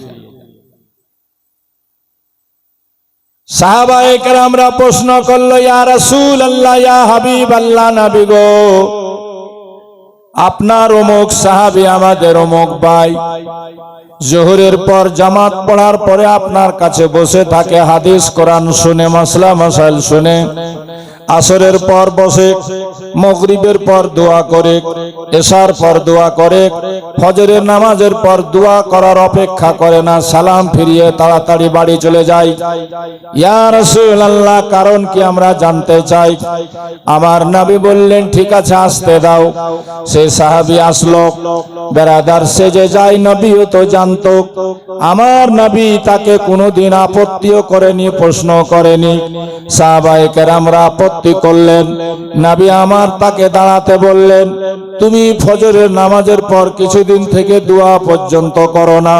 সাহাবায়ে কেরামরা প্রশ্ন করলো, ইয়া রাসূলুল্লাহ, ইয়া হাবিবাল্লাহ, নবী গো, আপনার অমুক সাহাবী আমাদের অমুক ভাই জোহরের পর জামাত পড়ার পরে আপনার কাছে বসে থাকে, হাদিস কোরআন শুনে, মাসলা মাসাইল শুনে, আসরের পর বসে, মাগরিবের পর দোয়া করে, এশার পর দোয়া করে, ফজরের নামাজের পর দোয়া করার অপেক্ষা করে না, সালাম ফিরিয়ে তাড়াতাড়ি বাড়ি চলে যায়। ইয়া রাসূলুল্লাহ, কারণ কি আমরা জানতে চাই। আমার নবী বললেন, ঠিক আছে আসতে দাও। সেই সাহাবী আসলো, বেরাদার সেজে যায়, নবীও তো জানতো। আমার নবী তাকে কোনোদিন আপত্তিও করেনি, প্রশ্ন করেনি। সাহাবায়ে কেরামরা আপত্তি করলেন, নবী আমার তাকে দাঁড়াতে বললেন, তুমি ফজরের নামাজের পর কিছুদিন থেকে দোয়া পর্যন্ত করো না,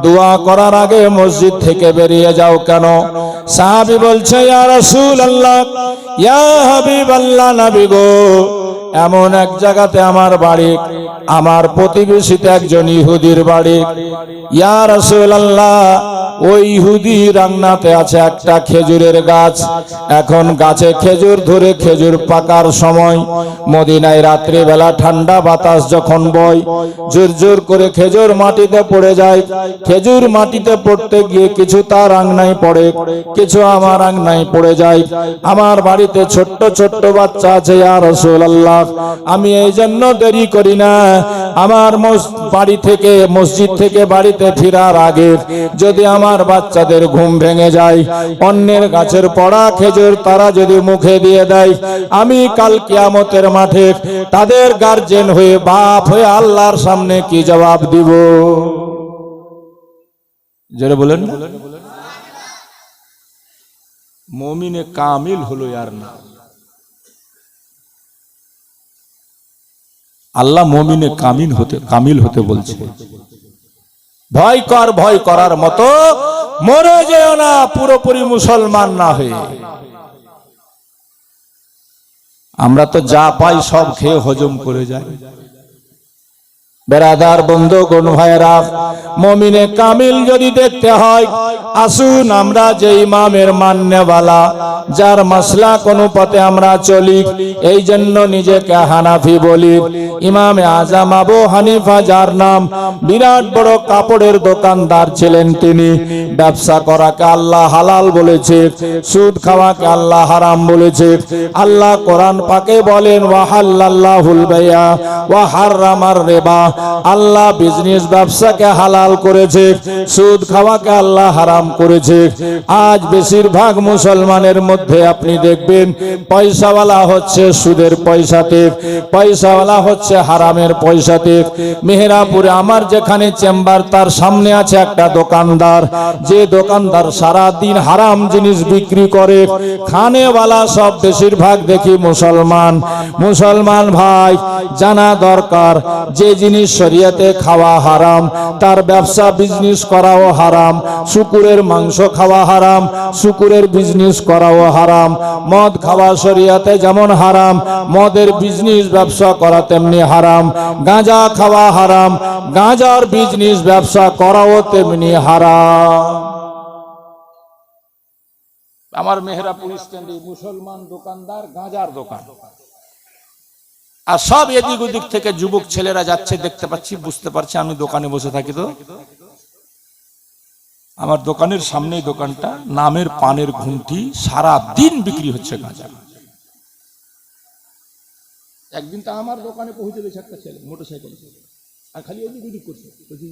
দোয়া করার আগে মসজিদ থেকে বেরিয়ে যাও কেন? সাহাবী বলছে, ইয়া রাসূলুল্লাহ, ইয়া হাবিবাল্লাহ, নবী গো, এমন এক জায়গাতে আমার বাড়ি, আমার প্রতিবেশীতে একজন ইহুদির বাড়ি। ইয়া রাসূলুল্লাহ, ওই ইহুদির আঙ্গনাতে আছে একটা খেজুরের গাছ। এখন গাছে খেজুর ধরে খেজুর পাকার সময়, মদিনায় রাত্রি বেলা ঠান্ডা বাতাস যখন বয়, জোর জোর করে খেজুর মাটিতে পড়ে যায়। খেজুর মাটিতে পড়তে গিয়ে কিছু তার আঙ্গনায় পড়ে, কিছু আমার আঙ্গনায় পড়ে যায়। আমার বাড়িতে ছোট্ট ছোট্ট বাচ্চা আছে, ইয়া রাসূলুল্লাহ, আমি এই জন্য দেরি করি না, আমার বাড়ি থেকে মসজিদ থেকে বাড়িতে ফেরার আগে যদি আমার বাচ্চাদের ঘুম ভেঙে যায়, অন্যের গাছের পড়া খেজুর তারা যদি মুখে দিয়ে দেয়, আমি কাল কিয়ামতের মাঠে তাদের গার্জেন হয়ে, বাপ হয়ে আল্লাহর সামনে কি জবাব দিব? জোরে বলেন। মুমিনে কামিল হলো আর না, আল্লাহ মুমিনে কামিল হতে বলছে। ভয় কর, ভয় করার মতো মরে যেও না পুরোপুরি মুসলমান না হয়ে। আমরা তো যা পাই সব খেয়ে হজম করে যাই। বেরাদার বন্ধুগণ ভাইরা, মুমিনে কামিল যদি দেখতে হয়, আসুন আমরা যে ইমামের মান্যওয়ালা, যার মাসলাক অনুপাতে আমরা চলি, এই জন্য নিজেকে হানাফি বলি। ইমামে আজম আবু হানিফা, যার নাম, বিরাট বড় কাপড়ের দোকানদার ছিলেন তিনি। ব্যবসা করাকে আল্লাহ হালাল বলেছে, সুদ খাওয়াকে আল্লাহ হারাম বলেছে। আল্লাহ কোরআন পাকে বলেন, ওয়া হাল্লাল্লাহুল বাইয়া ওয়া হারামার রিবা, আল্লাহ বিজনেস ব্যবসাকে হালাল করেছে, সুদ খাওয়াকে আল্লাহ হারাম করেছে। আজ বেশিরভাগ মুসলমানের মধ্যে আপনি দেখবেন, পয়সাওয়ালা হচ্ছে সুদের পয়সাতে, পয়সাওয়ালা হচ্ছে হারামের পয়সাতে। মেহেরাপুরে আমার যেখানে চেম্বার, তার সামনে আছে একটা দোকানদার, যে দোকানদার সারা দিন হারাম জিনিস বিক্রি করে। খানেওয়ালা সব বেশিরভাগ দেখি মুসলমান। মুসলমান ভাই, জানা দরকার, যে জিনিস শরীয়তে খাওয়া হারাম, তার ব্যবসা বিজনেস করাও হারাম। শুকুরের মাংস খাওয়া হারাম, শুকুরের বিজনেস করাও হারাম। মদ খাওয়া শরীয়তে যেমন হারাম, মদের বিজনেস ব্যবসা করা তেমনি হারাম। গাঁজা খাওয়া হারাম, গাঁজার বিজনেস ব্যবসা করাও তেমনি হারাম। আমার মেহেরাপুর স্ট্যান্ডে মুসলমান দোকানদার, গাঁজার দোকান, আর সব এদিক ওদিক থেকে যুবক ছেলেরা যাচ্ছে, দেখতে পাচ্ছি, বুঝতে পারছি। আমি দোকানে বসে থাকি, তো আমার দোকানের সামনেই দোকানটা, নামের পানের ঘুমটি, সারা দিন বিক্রি হচ্ছে গাঁজা। একদিন তো আমার দোকানে পৌঁছে গেছে একটা ছেলে মোটরসাইকেল, আর খালি এদিক ওদিক করছে, বলছি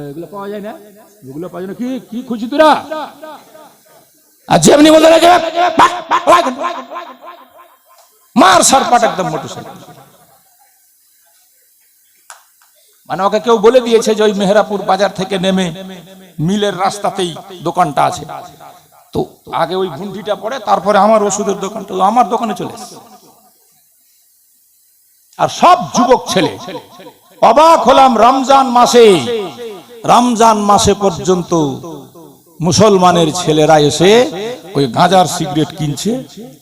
এগুলো পাওয়া যায় না, এগুলো পাওয়া যায় না, কি খুঁজি তোরা? আর যেমনি বলে মার সারপাট একদম মোটরসাইকেল। মানে ওকে কেউ বলে দিয়েছে যে ওই মেহেরাপুর বাজার থেকে নেমে মিলের রাস্তাতেই দোকানটা আছে, তো আগে ওই ঘুন্টিটা পড়ে তারপরে আমার ওষুধের দোকান, তো আমার দোকানে চলে এসেছে। আর সব যুবক ছেলে, অবাক হলাম, রমজান মাসে পর্যন্ত মুসলমানের ছেলেরা এসে ওই গাঁজার সিগারেট কিনছে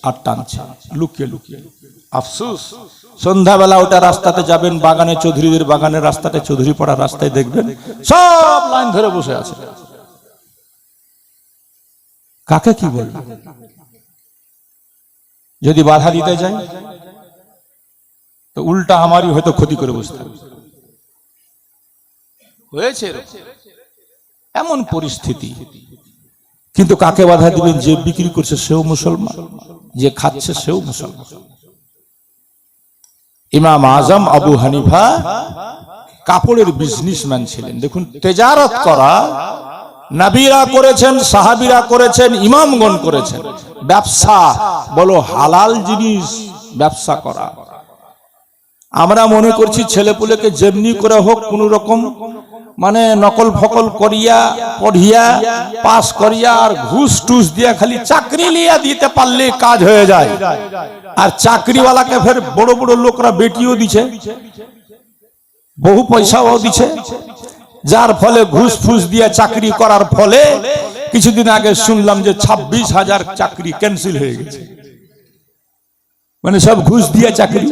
আর টানছে লুকিয়ে লুকিয়ে। আফসোস, সন্ধ্যাবেলা ওটা রাস্তাতে যাবেন, বাগানে চৌধুরীদের বাগানের রাস্তাতে, চৌধুরী পাড়ার রাস্তায় দেখবেন সব লাইন ধরে বসে আছে। কাকে কি বলবে? যদি বাধা দিতে যায় তো উল্টা আমারই হয়তো ক্ষতি করে বসতে হবে। হয়েছে এমন পরিস্থিতি। কিন্তু কাকে বাধা দিবেন? যে বিক্রি করছে সেও মুসলমান, যে খাচ্ছে সেও মুসলমান। ইমাম আজম আবু হানিফা কাপড়ের বিজনেসম্যান ছিলেন। দেখুন, তেজারত করা নবীরা করেছেন, সাহাবীরা করেছেন, ইমামগণ করেছেন। ব্যবসা বলো হালাল জিনিস, ব্যবসা করা। আমরা মনে করছি ছেলেপুলেকে যেমনি করে হোক কোন রকম মানে নকল ফকল করিয়া পড়িয়া পাস করিয়া আর ঘুষ টুস দিয়া খালি চাকরি লিয়া দিতে পারলে কাজ হয়ে যায়। আর চাকরিওয়ালাকে ফের বড় বড় লোকরা বেটিও দিছে, বহু পয়সাও দিছে, যার ফলে ঘুষ ফুস দিয়ে চাকরি করার ফলে কিছুদিন আগে শুনলাম যে 26,000 চাকরি ক্যান্সেল হয়ে গেছে। মানে সব ঘুষ দিয়ে চাকরি।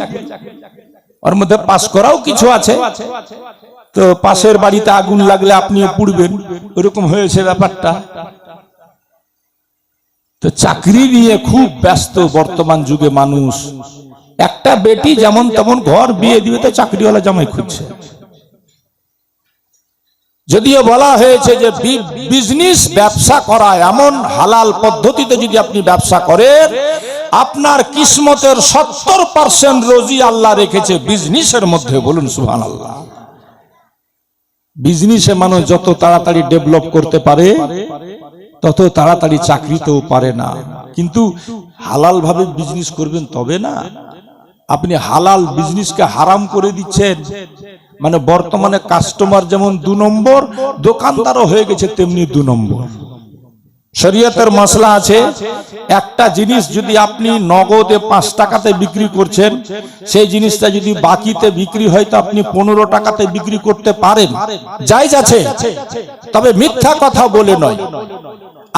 ওর মধ্যে পাস করাও কিছু আছে, তো পাশের বাড়িতে আগুন লাগলে আপনিও পুড়বেন, ওরকম হয়েছে ব্যাপারটা। তো চাকরি নিয়ে খুব ব্যস্ত বর্তমান যুগে মানুষ। একটা বেটি যেমন তেমন ঘর বিয়ে দিবে তো চাকরিওয়ালা জামাই খুঁজছে। যদিও বলা হয়েছে যে বিজনেস, ব্যবসা করা এমন হালাল পদ্ধতিতে যদি আপনি ব্যবসা করেন, আপনার কিসমতের 70% রোজি আল্লাহ রেখেছে বিজনেসের মধ্যে। বলুন সুবহানাল্লাহ। বিজনেসে মানুষ যত তাড়াতাড়ি ডেভেলপ করতে পারে তত তাড়াতাড়ি চাকরিতেও পারে না। কিন্তু হালাল ভাবে বিজনেস করবেন তবে না। আপনি হালাল বিজনেসকে হারাম করে দিচ্ছেন। মানে বর্তমানে কাস্টমার যেমন 2 নম্বর, দোকানদারও হয়ে গেছে তেমনি 2 নম্বর। শরীয়তের মাসলা আছে, একটা জিনিস যদি আপনি নগদে 5 টাকাতে বিক্রি করছেন, সেই জিনিসটা যদি বাকিতে বিক্রি হয় তো আপনি 15 টাকাতে বিক্রি করতে পারেন, জায়েজ আছে, তবে মিথ্যা কথা বলে নয়।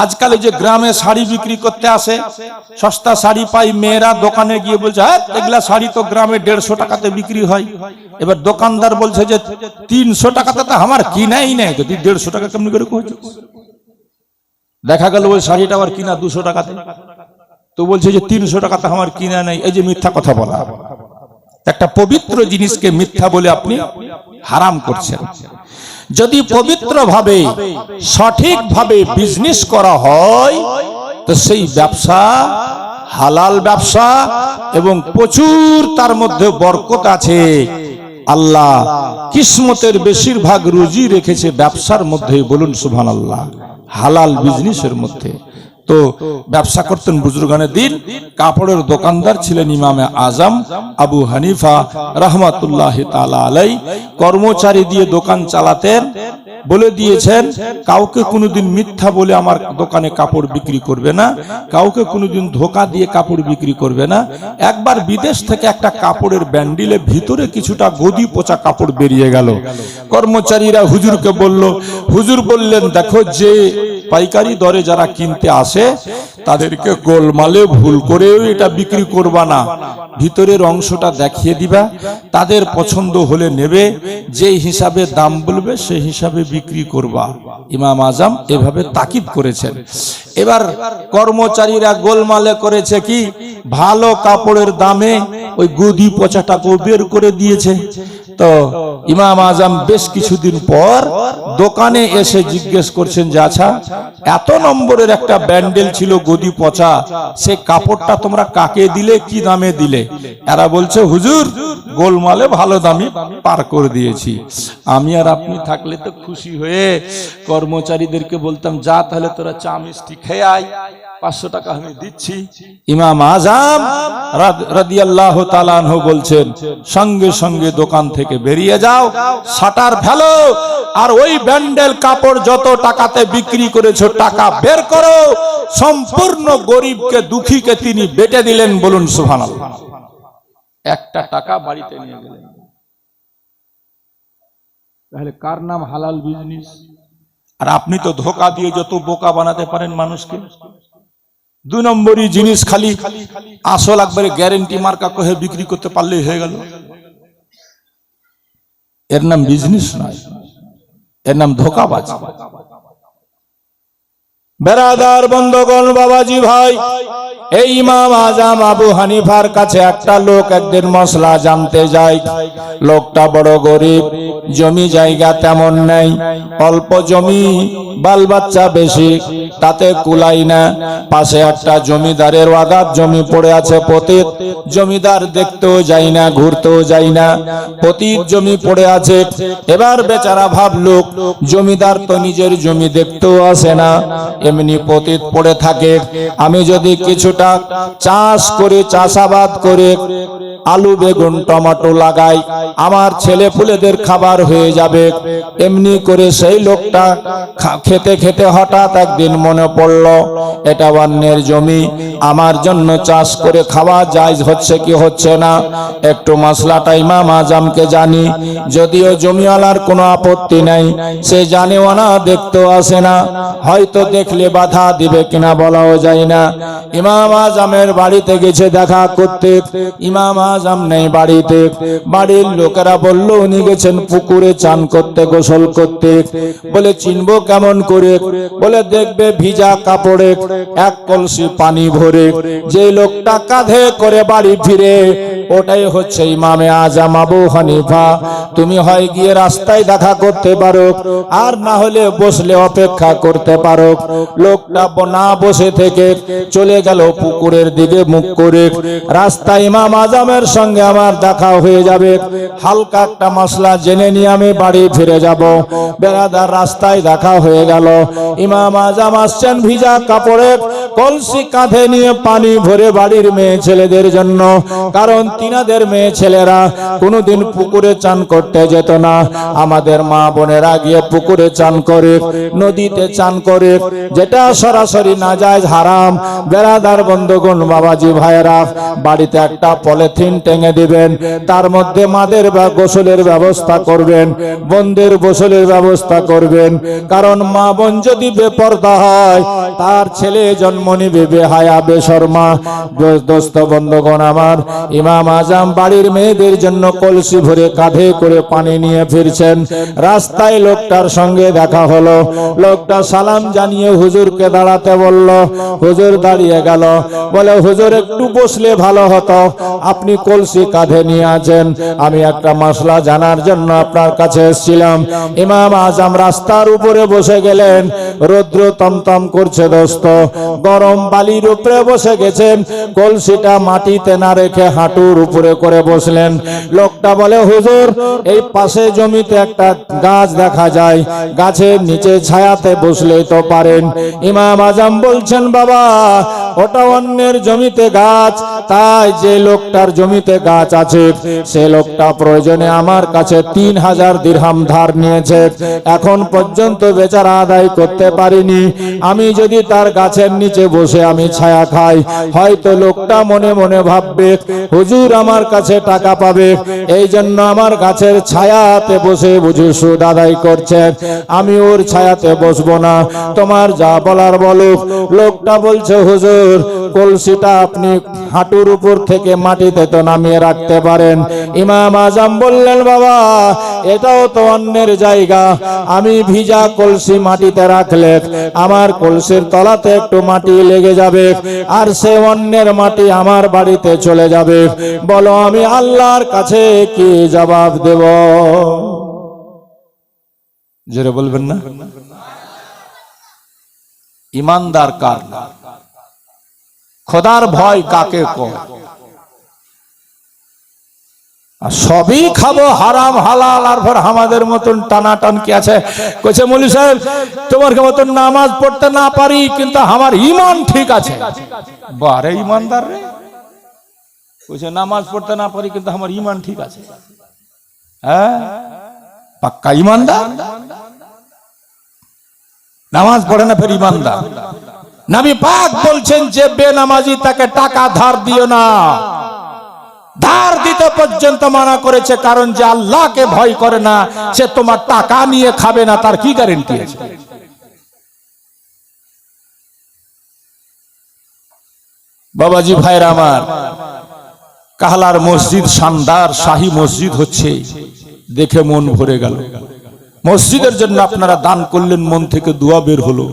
আজকাল যে গ্রামে শাড়ি বিক্রি করতে আসে, সস্তা শাড়ি পাই, মেয়েরা দোকানে গিয়ে বলছে হ্যাঁ এগুলা শাড়ি তো গ্রামে 150 টাকাতে বিক্রি হয়। এবার দোকানদার বলছে যে 300 টাকাতে তো আমার কিনাই নেই, যদি 150 টাকা কেমনি করে কইছো? দেখা গেল ওই শাড়িটা আবার কিনা 200 টাকাতে, তো বলছে যে 300 টাকাতে আমার কিনা নাই। এই যে মিথ্যা কথা বলা, একটা পবিত্র জিনিসকে মিথ্যা বলে আপনি হারাম করছেন। যদি পবিত্র ভাবে সঠিক ভাবে বিজনেস করা হয় তো সেই ব্যবসা হালাল ব্যবসা এবং প্রচুর তার মধ্যে বরকত আছে। আল্লাহ কিসমতের বেশিরভাগ রুজি রেখেছে ব্যবসার মধ্যে। বলুন সুবহানাল্লাহ। হালাল বিজনেসের মধ্যে। তো ব্যবসা করতেন বুজুর্গানে দিন। কাপড়ের দোকানদার ছিলেন ইমামে আজম আবু হানিফা রাহমাতুল্লাহি তাআলা আলাইহি। কর্মচারী দিয়ে দোকান চালাতেন। বলে দিয়েছেন কাউকে কোনোদিন মিথ্যা বলে আমার দোকানে কাপড় বিক্রি করবে না, কাউকে কোনোদিন ধোকা দিয়ে কাপড় বিক্রি করবে না। একবার বিদেশ থেকে একটা কাপড়ের ব্যান্ডিলে ভিতরে কিছুটা গদি পচা কাপড় বেরিয়ে গেল। কর্মচারীরা হুজুরকে বলল, হুজুর বললেন দেখো যে পাইকারি দরে যারা কিনতে আসে তাদেরকে গোলমালে ভুল করেও এটা বিক্রি করবা না, ভিতরের অংশটা দেখিয়ে দিবা, তাদের পছন্দ হলে নেবে, যে হিসাবে দাম বলবে সেই হিসাবে বিক্রি করবা। ইমাম আজম এভাবে তাকিদ করেছেন। এবার কর্মচারীরা গোলমালে করেছে কি, ভালো কাপড়ের দামে ওই গদি পচাটাকেও বের করে দিয়েছে। তো ইমাম আজম বেশ কিছুদিন পর দোকানে এসে জিজ্ঞেস করছেন যে আচ্ছা এত নম্বরের একটা ব্যান্ডেল ছিল গদি পচা, সে কাপড়টা তোমরা কাকে দিলে, কি দামে দিলে? এরা বলছে হুজুর গোলমালে ভালো দামে পার করে দিয়েছি। আমি আর আপনি থাকলে তো খুশি হয়ে কর্মচারীদেরকে বলতাম যা তাহলে তোরা চা মিষ্টি খেয়ে আয়, 500 টাকা আমি দিচ্ছি। ইমাম আজম রাদিয়াল্লাহু তাআলা আনহু বলছেন, সঙ্গে সঙ্গে দোকান থেকে বেরিয়ে যাও, শাটার ফেলো, আর ওই ব্যান্ডেল কাপড় যত টাকাতে বিক্রি করেছো টাকা বের করো। সম্পূর্ণ গরিবকে, দুঃখীকে তিনি বেটে দিলেন। বলুন সুবহানাল্লাহ। একটা টাকা বাড়িতে নিয়ে গেলেন। তাহলে কার নাম হালাল বিজনেস? আর আপনি তো ধোঁকা দিয়ে যত বোকা বানাতে পারেন মানুষকে। 2 নম্বরই জিনিস, খালি আসল একবারে গ্যারেন্টি মার্কা কহে বিক্রি করতে পারলেই হয়ে গেল। এর নাম বিজনেস নয়, এর নাম ধোঁকাবাজ। বেরাদার বন্ধুগণ, বাবাজি ভাই, এই ইমাম আজম আবু হানিফার কাছে একটা লোক একদিন মশলা জানতে যায়। লোকটা বড় গরিব, জমি জায়গা তেমন নেই, অল্প জমি, বাল বাচ্চা বেশি, তাতে কুলাই না। পাশে একটা জমিদারের ওয়াদার জমি পড়ে আছে পতিত। জমিদার দেখতেও যাই না, ঘুরতেও যাই না, পতিত জমি পড়ে আছে। এবার বেচারা ভাবলো, জমিদার তো নিজের জমি দেখতেও আসে না, এমনি পতিত পড়ে থাকে, আমি যদি কিছুটা চাষ করে, চাষাবাদ করে, আলু বেগুন টমেটো লাগাই, আমার ছেলে পুলেদের খাবার হয়ে যাবে। এমনি করে সেই লোকটা খেতে খেতে হঠাৎ একদিন মনে পড়ল, এটা অন্যের জমি, আমার জন্য চাষ করে খাওয়া জায়েজ হচ্ছে কি হচ্ছে না। একটু মশলাটা ইমাম আজমকে জানি, যদিও জমিওয়ালার কোনো আপত্তি নাই, সে জানেও না, দেখতেও আসে না, হয়তো দেখলে বাধা দিবে কিনা বলাও যায় না। ইমাম আজমের বাড়িতে গেছে দেখা করতে, ইমাম আজম নেই বাড়িতে। বাড়ির লোকেরা বলল উনি গেছেন পুকুরে চান করতে, গোসল করতে। বলে চিনবো কেমন করে? বলে দেখবে ভিজা কাপড়ে 1 কলসি পানি ভরে যে লোকটা কাঁধে করে বাড়ি ফিরে, ওটাই হচ্ছে ইমামে আজম আবু হানিফা। তুমি হয় গিয়ে রাস্তায় দেখা করতে পারো, আর না হলে বসলে অপেক্ষা করতে পারো। লোকটা না বসে থেকে চলে গেল পুকুরের দিকে মুখ করে। রাস্তায় ইমাম আজমের সঙ্গে আমার দেখা হয়ে যাবে, হালকা একটা মশলা জেনে নিয়ে আমি বাড়ি ফিরে যাব। বেরাদার রাস্তায় দেখা হয়ে গেল, ইমাম আজম আসছেন ভিজা কাপড়ে, কলসি কাঁধে নিয়ে পানি ভরে বাড়ির মেয়ে ছেলেদের জন্য। কারণ তিনাদের মেয়ে ছেলেরা কোনোদিন পুকুরে চান করতে যেত না, আমাদের মা বোনেরা গিয়ে পুকুরে চান করে, নদীতে চান করে, যেটা সরাসরি নাজায়েজ, হারাম। বেরাদার বন্ধুগণ, বাবাজি ভাইয়েরা, বাড়িতে একটা পলিথিন টেঙে দিবেন, তার মধ্যে মাদের বা গোসলের ব্যবস্থা করবেন, বোনদের গোসলের ব্যবস্থা করবেন। কারণ মা বোন যদি বেপরদা হয়, তার ছেলে জন্ম নিবে বেহায়া, বেশরমা। দোস্ত বন্ধুগণ আমার, ইমাম আজম বাড়ির মেয়েদের জন্য কলসি ভরে কাঁধে করে পানি নিয়ে ফিরছেন। রাস্তায় লোকটার সঙ্গে দেখা হলো, লোকটা সালাম জানিয়ে হুজুরকে দাঁড়াতে বলল। হুজুর দাঁড়িয়ে গেল, বলে হুজুর একটু বসলে ভালো হতো, আপনি কলসি কাঁধে নিয়ে আছেন, আমি একটা মশলা জানার জন্য আপনার কাছে এসেছিলাম। ইমাম আজম রাস্তার উপরে বসে গেলেন, রৌদ্র তমতম করছে দোস্ত, গরম বালির উপরে বসে গেছেন, কলসিটা মাটিতে না রেখে হাঁটুর উপরে করে বসলেন। লোকটা বলে হুজুর, এই পাশে জমিতে একটা গাছ দেখা যায়, গাছের নিচে ছায়াতে বসলেই তো পারেন। ইমাম আজম বলছেন, বাবা ওটা অন্যের জমিতে গাছ, তাই যে লোকটার জমিতে গাছ আছে সে লোকটা প্রয়োজনে আমার কাছে 3000 দিরহাম ধার নিয়েছে, এখন পর্যন্ত বেচারা আদায় করতে পারিনি। আমি যদি তার গাছের নিচে বসে আমি ছায়া খাই, হয়তো লোকটা মনে মনে ভাববে হুজুর আমার কাছে টাকা পাবে, এই জন্য আমার গাছের ছায়াতে বসে বুঝি সুদ আদায় করছে, আমি ওর ছায়াতে বসবো না, তোমার যা বলার বলো। লোকটা বলছে হুজুর কলসিটা আপনি হাঁটুর উপর থেকে মাটিতে তো নামিয়ে রাখতে পারেন। ইমাম আজম বললেন, বাবা এটাও তো অন্যের জায়গা, আমি ভিজা কলসি মাটিতে রাখলে আমার কলসির তলাতে একটু মাটি লেগে যাবে, আর সে অন্যের মাটি আমার বাড়িতে চলে যাবে, বলো আমি আল্লাহর কাছে কি জবাব দেব? জোরে বলবেন না? ইমানদার কার? খোদার ভয় কাকে কয়? আর সবই খাবো হারাম হালাল, আর ফের আমাদের মতন টানাটান কি আছে? কইছে মৌলভী সাহেব তোমার মতন নামাজ পড়তে না পারি কিন্তু আমার ঈমান ঠিক আছে। বারে ঈমানদার রে, কইছে নামাজ পড়তে না পারি কিন্তু আমার ঈমান ঠিক আছে। হ্যাঁ, পাক্কা ঈমানদার। নামাজ পড়ে না ফের ঈমানদার। নবী পাক বলছেন যে বেনামাজি তাকে টাকা ধার দিও না, ধার দিতে পর্যন্ত মানা করেছে, কারণ যে আল্লাহকে ভয় করে না সে তোমার টাকা নিয়ে খাবে না, তার কি গ্যারান্টি আছে? বাবাজি ভাইরা আমার, কাহলার মসজিদ শানদার শাহী মসজিদ হচ্ছে, দেখে মন ভরে গেল। মসজিদের জন্য আপনারা দান করলেন, মন থেকে দোয়া বের হলো।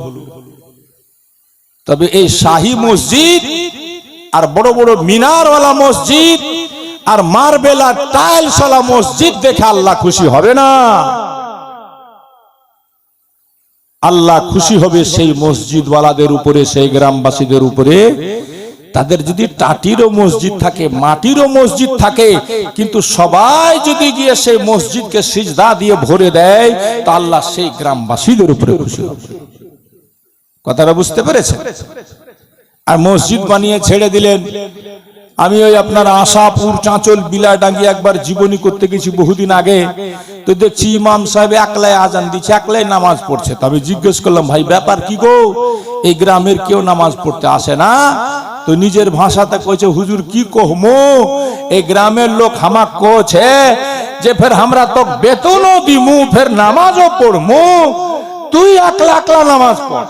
তবে এই শাহী মসজিদ আর বড় বড় মিনারওয়ালা মসজিদ আর মার্বেল আর টাইলসওয়ালা মসজিদ দেখে আল্লাহ খুশি হবে না। আল্লাহ খুশি হবে সেই মসজিদওয়ালাদের উপরে, সেই গ্রামবাসীদের উপরে। তাদের যদি টাটিরও মসজিদ থাকে, মাটিরও মসজিদ থাকে, কিন্তু সবাই যদি গিয়ে সেই মসজিদকে সিজদা দিয়ে ভরে দেয়, তা আল্লাহ সেই গ্রামবাসীদের উপরে খুশি হবে। কথাটা বুঝতে পেরেছেন? আর মসজিদ বানিয়ে ছেড়ে দিলেন। আমি ওই আপনার আশাপুর, চাঁচল, বিলাডাঙ্গি একবার জীবনী করতে গেছি বহুদিন আগে। তো দেখছি ইমাম সাহেব একলাই আজান দিচ্ছে, একলাই নামাজ পড়ছে। তো আমি জিজ্ঞেস করলাম, ভাই ব্যাপার কি গো, এই গ্রামের কেউ নামাজ পড়তে আসে না? তো নিজের ভাষাতে কইছে, হুজুর কি কহমু, এই গ্রামের লোক হামাক কোছে যে ফের আমরা তো বেতনও দিমু, ফের নামাজও পড়মু, তুই একলা একলা নামাজ পড়।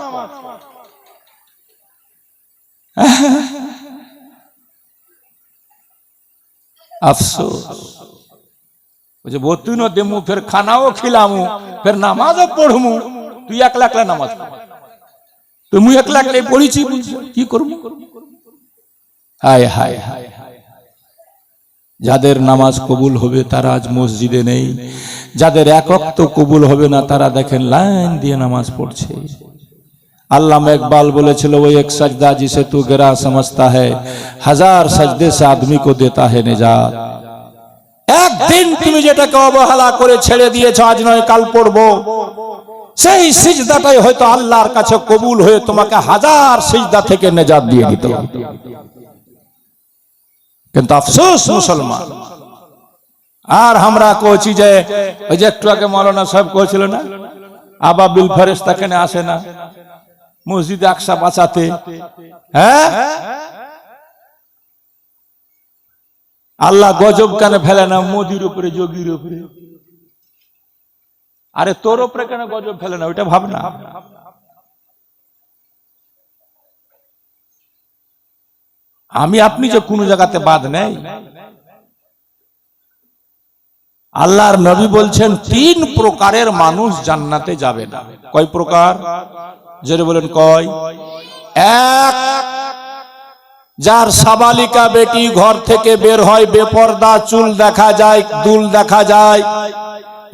আফসোস, বলছে বেতনও দেমু, ফের খানাও খিলামু, ফের নামাজও পড়মু, তুই একলা একলা নামাজ পড়। তুমি একলা একলাই পড়িছি, কি করবো? হায় হায় হায় হায়, যাদের নামাজ কবুল হবে তারা আজ মসজিদে নেই, যাদের এক ওয়াক্ত কবুল হবে না তারা দেখেন লাইন দিয়ে নামাজ পড়ছে। আল্লামা ইকবাল বলেছিল, वो एक सजदा जिसे तू गिरा समझता है, हजार सजदे से आदमी को देता है निजात। একদিন তুমি যেটাকে অবহেলা করে ছেড়ে দিয়েছো, আজ নয় কাল পড়বো, সেই সিজদাটাই হয়তো আল্লাহর কাছে কবুল হয়ে তোমাকে হাজার সিজদা থেকে নিজাত দিয়ে দিত। কিন্তু আফসোস মুসলমান। আর আমরা কইছি যে ওই যে একটু আগে মাওলানা সাহেব কইছিল না, আবাবিল ফেরেশতা কেন আসে না মসজিদে আকসা বাঁচাতে? হ্যাঁ, আল্লাহ গজব কেন ফেলে না মোদির উপরে, যোগীর উপরে? আরে তোর উপরে কেন গজব ফেলে না, ওইটা ভাবনা। আমি আপনি যে কোন জায়গাতে বাদ নেই। আল্লাহর নবী বলছেন 3 প্রকারের মানুষ জান্নাতে যাবে না। কয় প্রকার? জোরে বলেন কয়? এক, যার সাবালিকা বেটি ঘর থেকে বের হয় বেপর্দা, চুল দেখা যায়, দুল দেখা যায়,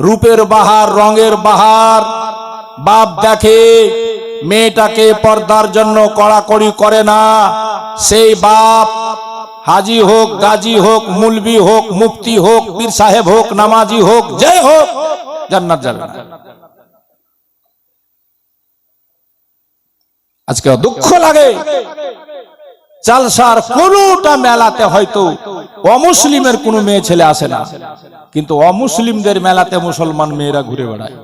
রূপের বাহার, রঙের বাহার, বাপ দেখে মেয়েটাকে পর্দার জন্য কড়াকড়ি করে না, সেই বাপ হাজি হোক, গাজী হোক, মুলবি হোক, মুফতি হোক, পীর সাহেব হোক, নামাজি হোক, যে হোক, জান্নাত যাবে না। আজকে দুঃখ লাগে, জালসার কোনটা মেলাতে হয়তো অমুসলিমের কোন মেয়ে ছেলে আসে না, কিন্তু অমুসলিমদের মেলাতে মুসলমান মেয়েরা ঘুরে বেড়ায়।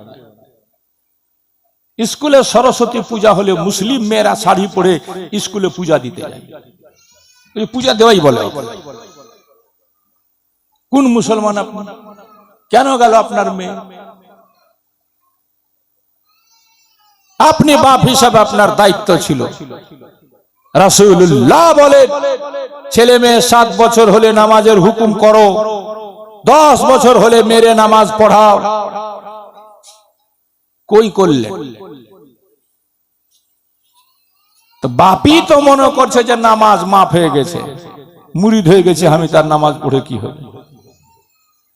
স্কুলে সরস্বতী পূজা হলে মুসলিম মেয়েরা শাড়ি পরে স্কুলে পূজা দিতে যায়। পূজা দেওয়াই বলে। কোন মুসলমান আপনি? কেন গেল আপনার মেয়ে? আপনি বাপ হিসাবে আপনার দায়িত্ব ছিল। রাসূলুল্লাহ বলেন, ছেলে মেয়ে 7 বছর হলে নামাজের হুকুম করো, 10 বছর হলে মেরে নামাজ পড়াও। কই করলেন? তো বাপই তো মনে করছে যে নামাজ মাফ হয়ে গেছে, মুরিদ হয়ে গেছে, আমি তার নামাজ পড়ে কি হবে?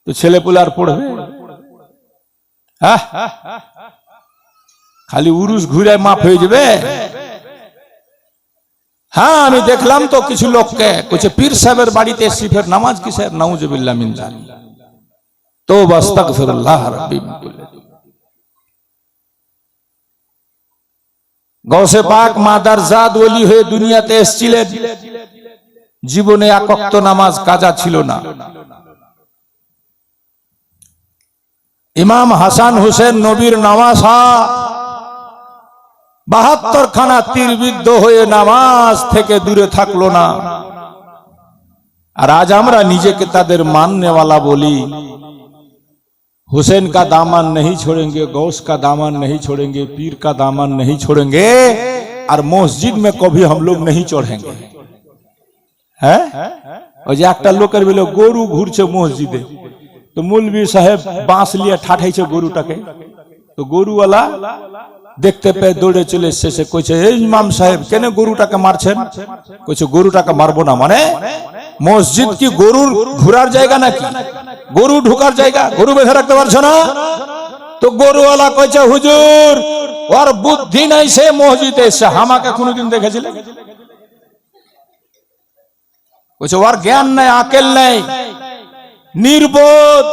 তো ছেলে পুলে আর পড়বে? হ্যাঁ, খালি উরুস ঘুরে মাফ হয়ে যাবে? হ্যাঁ, আমি দেখলাম তো কিছু লোককে কইছে পীর সাহেবের বাড়িতে এসে ফের নামাজ কিসের? নাউজুবিল্লাহ মিন জালিক। তওবা আস্তাগফিরুল্লাহ রাব্বি মিন কুল্লি। গৌসে পাক মাদারজাদ ওলি হয়ে দুনিয়াতে এসেছিলেন, জীবনে এক ওয়াক্ত নামাজ কাজা ছিল না। ইমাম হাসান হোসেন নবীর নওয়াসা ৭২ খানা তীরবিদ্ধ হয়ে নামাজ থেকে দূরে থাকলো না। আর আজ আমরা নিজেকে তাদের মানने वाला বলি। हुसैन का दामन नहीं छोड़ेंगे, गौस का दामन नहीं छोड़ेंगे, पीर का दामन नहीं छोड़ेंगे, और मस्जिद में कभी हम लोग नहीं चढ़ेंगे। है ওই যে একটা লোকের বলে গরু ঘুরছে মসজিদে, তো মৌলভী সাহেব বাঁশ নিয়ে ঠাঠাইছে গরুটাকে, তো গরুওয়ালা দেখতে পেয়ে দৌড়ে চলে এসেছে, কইছে এই ইমাম সাহেব কেন গরুটাকে মারছেন? কইছে গরুটাকে মারবো না মানে? মসজিদ কি গরুর ঘোরার জায়গা নাকি? গরু ঢোকার জায়গা? গরু বেঁধে রাখতে পারছো না? তো গরুওয়ালা কইছে হুজুর ওর বুদ্ধি নাই, সে মসজিদে এসে আমাকে কোনোদিন দেখেছিলেন? কইছে ওর জ্ঞান নাই, আকেল নাই, নির্বোধ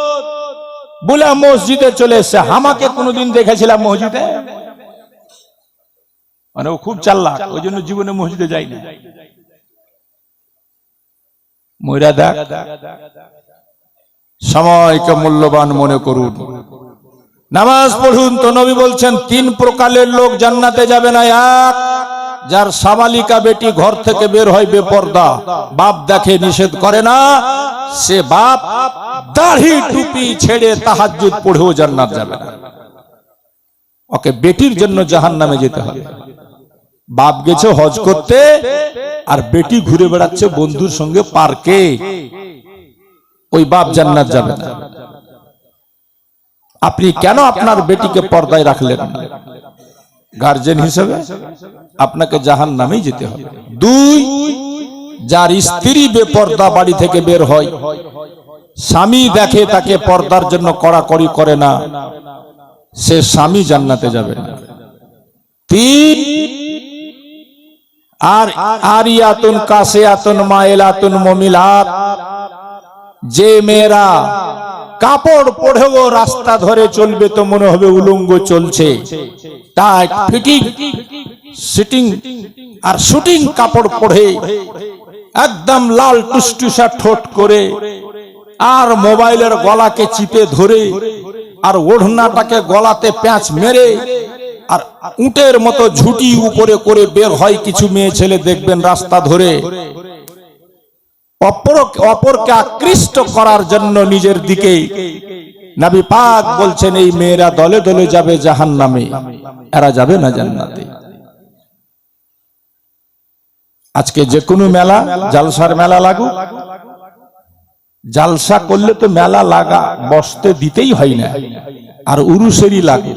বলে মসজিদে চলে এসছে, আমাকে কোনোদিন দেখেছিলাম মসজিদে? মানে ও খুব চালাক, ওই জন্য জীবনে মসজিদে যাই না। মইরা দেখ, সময়কে মূল্যবান মনে করুন, নামাজ পড়ুন। তো নবী বলছেন ৩ প্রকারের লোক জান্নাতে যাবে না। এক, যার সাবালিকা বেটি ঘর থেকে বের হয় বেপর্দা, বাপ দেখে নিষেধ করে না, সে বাপ দাড়ি টুপি ছেড়ে তাহাজ্জুদ পড়েও জান্নাত যাবে না। ওকে বেটির জন্য জাহান্নামে যেতে হবে। বাপ গেছে হজ করতে আর বেটি ঘুরে বেড়াচ্ছে বন্ধুর সঙ্গে পার্কে, ওই বাপ জান্নাত যাবে না। আপনি কেন আপনার বেটিকে পর্দায় রাখলেন? গার্জেন হিসেবে আপনাকে জাহান্নামেই যেতে হবে। ২, যার স্ত্রী বেপর্দা বাড়ি থেকে বের হয়, স্বামী দেখে তাকে পর্দার জন্য কড়াকড়ি করে না, সে স্বামী জান্নাতে যাবে না। ৩, আর আরিয়াতুন কাসিয়াতুন মাইলাতুন মুমিলাত, যে মেয়েরা কাপড় পরেও রাস্তা ধরে চলবে তো মনে হবে উলঙ্গ চলছে, টাইট ফিটিং সিটিং আর শুটিং কাপড় পরে একদম লাল টুসটুসা ঠোঁট করে আর মোবাইলের গলাকে চিপে ধরে আর ওড়নাটাকে গলাতে প্যাঁচ মেরে আর উটের মতো ঝুটি উপরে করে বের হয় কিছু মেয়ে ছেলে, দেখবেন রাস্তা ধরে অপরকে আকৃষ্ট করার জন্য নিজের দিকে। নবী পাক বলছেন এই মেয়েরা দলে দলে যাবে জাহান্নামে, এরা যাবে না জান্নাতে। আজকে যে কোনো মেলা, জালসার মেলা লাগুক, জালসা করলে তো মেলা লাগা বসতে দিতেই হয় না, আর উরুসেরই লাগে।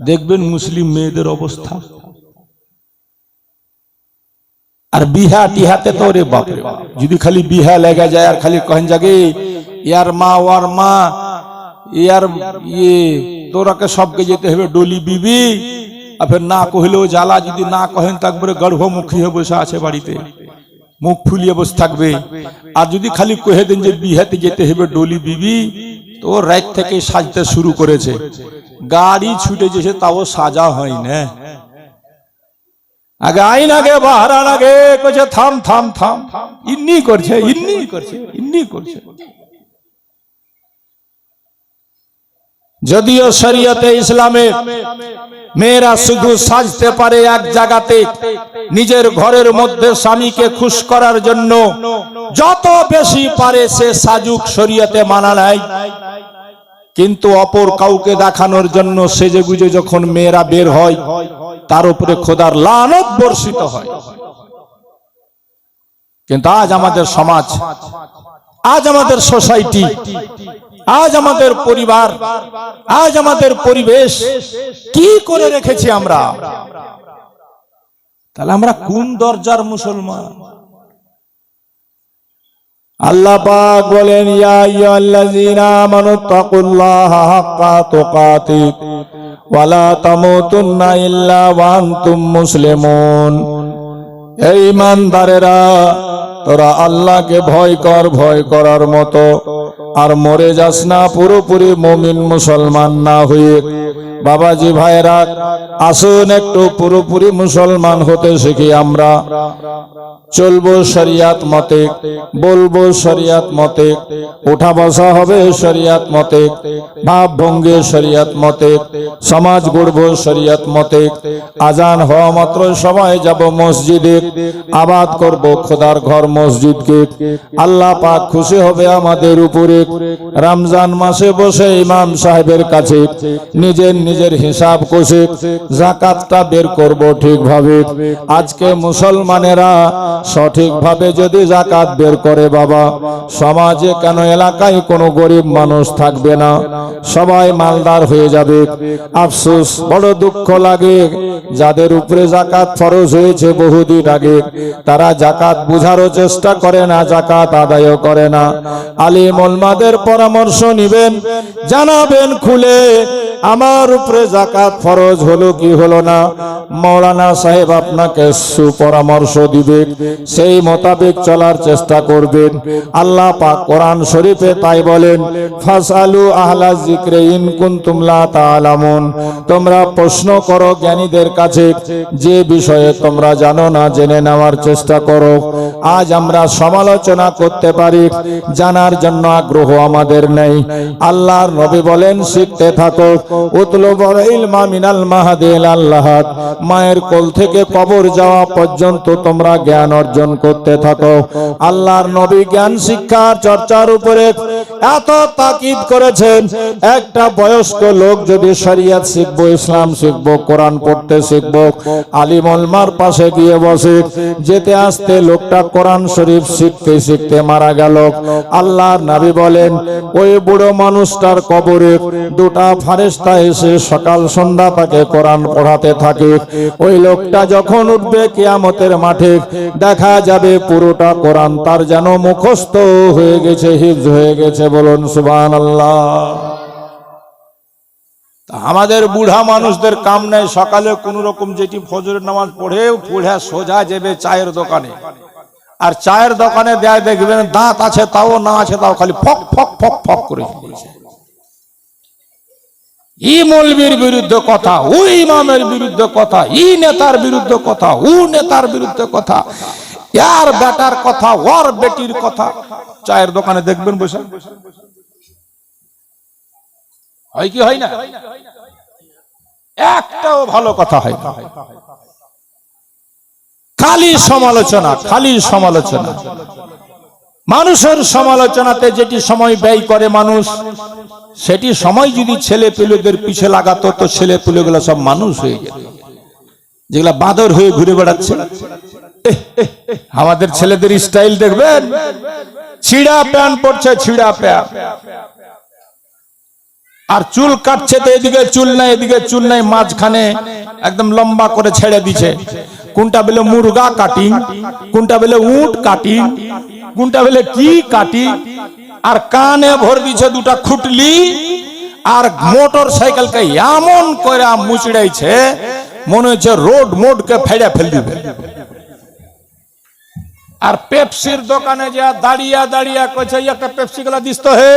দেখবেন মুসলিম মেয়েদের অবস্থা, আর বিহা টিহাতে তো রে বাপ রে বাপ, যদি খালি বিহা লেগে যায় আর খালি কহেন জাগে ইয়ার মা ওয়ার মা ইয়ার তোরাকে সবকে যেতে হবে ডলি বিবি, আর ফের না কহিলেও জ্বালা, যদি না কহেন তো একবারে গর্ভমুখী হয়ে বসে আছে বাড়িতে, মুখ ফুলিয়ে বসে থাকবে। আর যদি খালি কহে দেন যে বিহাতে যেতে হবে ডলি বিবি, তো রাত থেকে সাজতে শুরু করেছে, গাড়ি ছুটে যেছে তাও সাজা হয় না। আগে আইন আগে বাহারার আগে কইছে থাম থাম থাম, ইন্নি করছে ইন্নি করছে ইন্নি করছে। যদিও শরীয়তে ইসলামে মেয়েরা শুধু সাজতে পারে এক জায়গাতে, নিজের ঘরের মধ্যে স্বামীকে খুশ করার জন্য যত বেশি পারে সে সাজুক, শরীয়তে মানা নাই। কিন্তু অপর কাউকে দেখানোর জন্য সেজে গুজে যখন মেয়েরা বের হয়, তার উপরে খোদার লানত বর্ষিত হয়। কিন্তু আজ আমাদের সমাজ, আজ আমাদের সোসাইটি, আজ আমাদের পরিবার, আজ আমাদের পরিবেশ কি করে রেখেছি আমরা? তাহলে আমরা কোন দরজার মুসলমান? আল্লাহ পাক বলেন ইয়া আইয়ুহাল্লাযীনা আমানু তাকুল্লাহা হাক্কা তুকাতিহি ওয়া লা তামুতুন্না ইল্লা ওয়া আনতুম মুসলিমুন। হে ঈমানদারেরা, তোরা আল্লাহকে ভয় কর, ভয় করার মতো, আর মরে যাস না পুরোপুরি মুমিন মুসলমান না হয়ে। বাবাজি ভাইরা, আসুন একটু পুরোপুরি মুসলমান হতে শিখি। আমরা চলবো শরিয়াত মতে, বলবো শরিয়াত মতে, উঠা বসা হবে শরিয়াত মতে, ভাব ভঙ্গি শরিয়াত মতে, সমাজ গড়বো শরিয়াত মতে। আজান হওয়া মাত্র সবাই যাব মসজিদে, আবাদ করব খোদার ঘর মসজিদকে। আল্লাহ পাক খুশি হবে আমাদের উপরে। রমজান মাসে বসে ইমাম সাহেবের কাছে নিজের হিসাব কষে যাকাতটা বের করব ঠিকভাবে। আজকে মুসলমানেরা সঠিকভাবে যদি যাকাত বের করে বাবা, সমাজে কেন এলাকায় কোনো গরিব মানুষ থাকবে না, সবাই মালদার হয়ে যাবে। আফসোস, বড় দুঃখ লাগে, যাদের উপরে যাকাত ফরজ হয়েছে বহুদিন আগে, তারা যাকাত বুঝারও চেষ্টা করে না, যাকাত আদায় করে না। আলিম ওলামাদের পরামর্শ নিবেন, জানাবেন খুলে আমার উপরে যাকাত ফরজ হলো কি হলো না। মাওলানা সাহেব আপনাকে সুপরামর্শ দিবে, সেই মোতাবেক চলার চেষ্টা করবেন। আল্লাহ পাক কোরআন শরীফে তাই বলেন, ফাসালু আহলা যিকরি ইন কুনতুম লা তাআলামুন। তোমরা প্রশ্ন করো জ্ঞানীদের কাছে, যে বিষয়ে তোমরা জানো না জেনে নেওয়ার চেষ্টা করো। আজ আমরা সমালোচনা করতে পারি, জানার জন্য আগ্রহ আমাদের নেই। আল্লাহর নবী বলেন, শিখতে থাকো। উতলুবুল ইলমা মিনাল মাহদি ইলাল লাহাদ। মায়ের কোল থেকে কবর যাওয়া পর্যন্ত তোমরা জ্ঞান অর্জন করতে থাকো। আল্লাহর নবী জ্ঞান শিক্ষার চর্চার উপরে এত তাকিদ করেছেন, একটা বয়স্ক লোক যদি শরিয়ত শিখবো, ইসলাম শিখবো, কোরআন পড়তে শিখবো, আলিম ওলামার পাশে গিয়ে বসে, যেতে আসতে লোকটা কোরআন শরীফ শিখতে শিখতে মারা গেল। আল্লাহর নবী বলেন, ওই বুড়ো মানুষটার কবরে দুটা ফেরেশতা এসে সকাল সন্ধ্যা তাকে কোরআন পড়াতে থাকে। ওই লোকটা যখন উঠবে কিয়ামতের মাঠে, দেখা যাবে পুরোটা কোরআন তার যেন মুখস্থ হয়ে গেছে, হিফজ হয়ে গেছে। বলুন সুবহানাল্লাহ। আমাদের বুড়া মানুষদের কাম নেই, সকালে কোন রকম যেটি ফজরের নামাজ পড়ে সোজা যাবে চায়ের দোকানে, আর চায়ের দোকানে দেয় দেখবেন দাঁত আছে তাও, না আছে তাও, খালি ফক ফক ফক ফক করে বলছে। ই মৌলবীর বিরুদ্ধে কথা, ও ইমামের বিরুদ্ধে কথা, ই নেতার বিরুদ্ধে কথা, ও নেতার বিরুদ্ধে কথা, ইয়ার বেটার কথা, ওর বেটির কথা। চায়ের দোকানে দেখবেন বসে, হয় কি হয় না? একটাও ভালো কথা হয় না, খালি সমালোচনা, খালি সমালোচনা। মানুষের সমালোচনাতে যেটি সময় ব্যয় করে মানুষ, সেটি সময় যদি ছেলে পেলেদের পিছে লাগাতো তো ছেলে পেলেগুলো সব মানুষ হয়ে যেত, যেগুলা বাঁদর হয়ে ঘুরে বেড়াচ্ছে। আমাদের ছেলেদের স্টাইল দেখবেন, ছিঁড়া প্যান্ট পরছে, ছিঁড়া প্যান্ট, আর চুল কাটছে তো এদিকে চুল নাই, এদিকে চুল নাই, মাঝখানে একদম লম্বা করে ছেড়ে দিছে। কোনটা বলে মুরগা কাটিং, কোনটা বলে উট কাটিং, কোনটা বলে কি কাটিং, আর কানে ভর দিছে দুটা খুটলি, আর মোটর সাইকেলকে এমন করে মুচড়াইছে মনে হচ্ছে রোড মোডকে ফেড়ে ফেল দিবে। আর পেপসির দোকানে যা দাঁড়িয়া দাঁড়িয়া কইছে, একটা পেপসি গুলা দিস তো হে,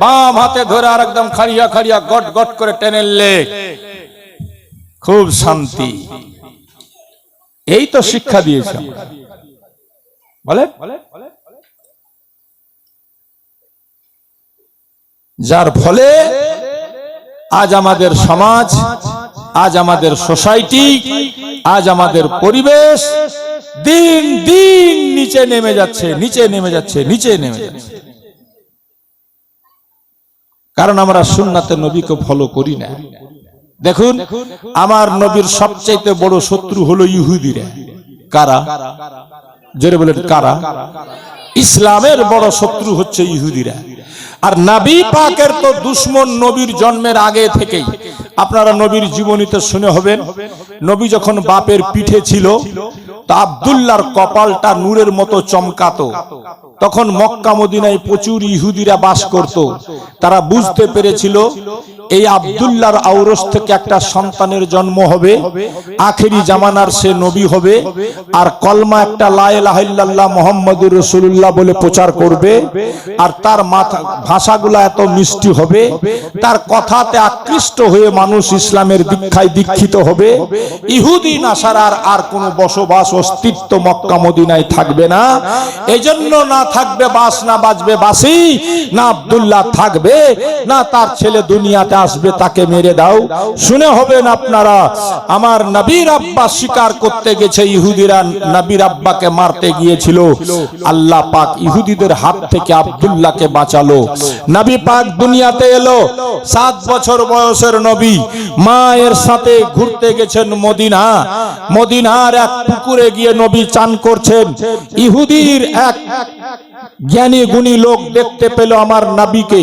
বাম হাতে ধরে আর একদম খাড়িয়া খাড়িয়া গট গট করে টেনে লে, খুব শান্তি। এই তো শিক্ষা দিয়েছে বলে, যার ফলে আজ আমাদের সমাজ, আজ আমাদের সোসাইটি, আজ আমাদের পরিবেশ দিন দিন নিচে নেমে যাচ্ছে, নিচে নেমে যাচ্ছে, নিচে নেমে যাচ্ছে। কারণ আমরা সুন্নাতে নবীকে ফলো করি না। দেখুন, আমার নবীর সবচেয়ে বড় শত্রু হলো ইহুদিরা। কারা? জোরে বলেন কারা? ইসলামের বড় শত্রু হচ্ছে ইহুদিরা। আর নবী পাকের তো দুশমন নবীর জন্মের আগে থেকেই। আপনারা নবীর জীবনীতে শুনে হবেন, নবী যখন বাপের পিঠে ছিল তো আব্দুল্লাহর কপালটা নূরের মতো চমকাতো। তখন মক্কা মদিনায় প্রচুর ইহুদিরা বাস করত। তারা বুঝতে পেরেছিল এই আব্দুল্লাহর আওরস থেকে একটা সন্তানের জন্ম হবে, আখেরি জামানার সে নবী হবে, আর কলমা একটা লা ইলাহা ইল্লাল্লাহ মুহাম্মাদুর রাসূলুল্লাহ বলে প্রচার করবে, আর তার ভাষাগুলো এত মিষ্টি হবে, তার কথাতে আকৃষ্ট হয়ে মানুষ ইসলামের দীক্ষায় দীক্ষিত হবে। ইহুদি নাসারার আর কোনো বসবাস অস্তিত্ব মক্কা মদিনায় থাকবে না। এজন্য না থাকবে বাস, না বাজবে বাসি, না আব্দুল্লাহ থাকবে, না তার ছেলে দুনিয়াতে আসবে, তাকে মেরে দাও। শুনে হবেন আপনারা, আমার নবীর আব্বা শিকার করতে গেছে, ইহুদিরা নবীর আব্বাকে মারতে গিয়েছিল, আল্লাহ পাক ইহুদিদের হাত থেকে আব্দুল্লাহকে বাঁচালো। নবী পাক দুনিয়াতে এলো, 7 বছর বয়সের নবী, মায়ের সাথে ঘুরতে গেছেন মদিনা। মদিনার এক পুকুরে গিয়ে নবী চান করছেন। ইহুদির এক জ্ঞানী গুণী লোক দেখতে পেল আমার নবীকে,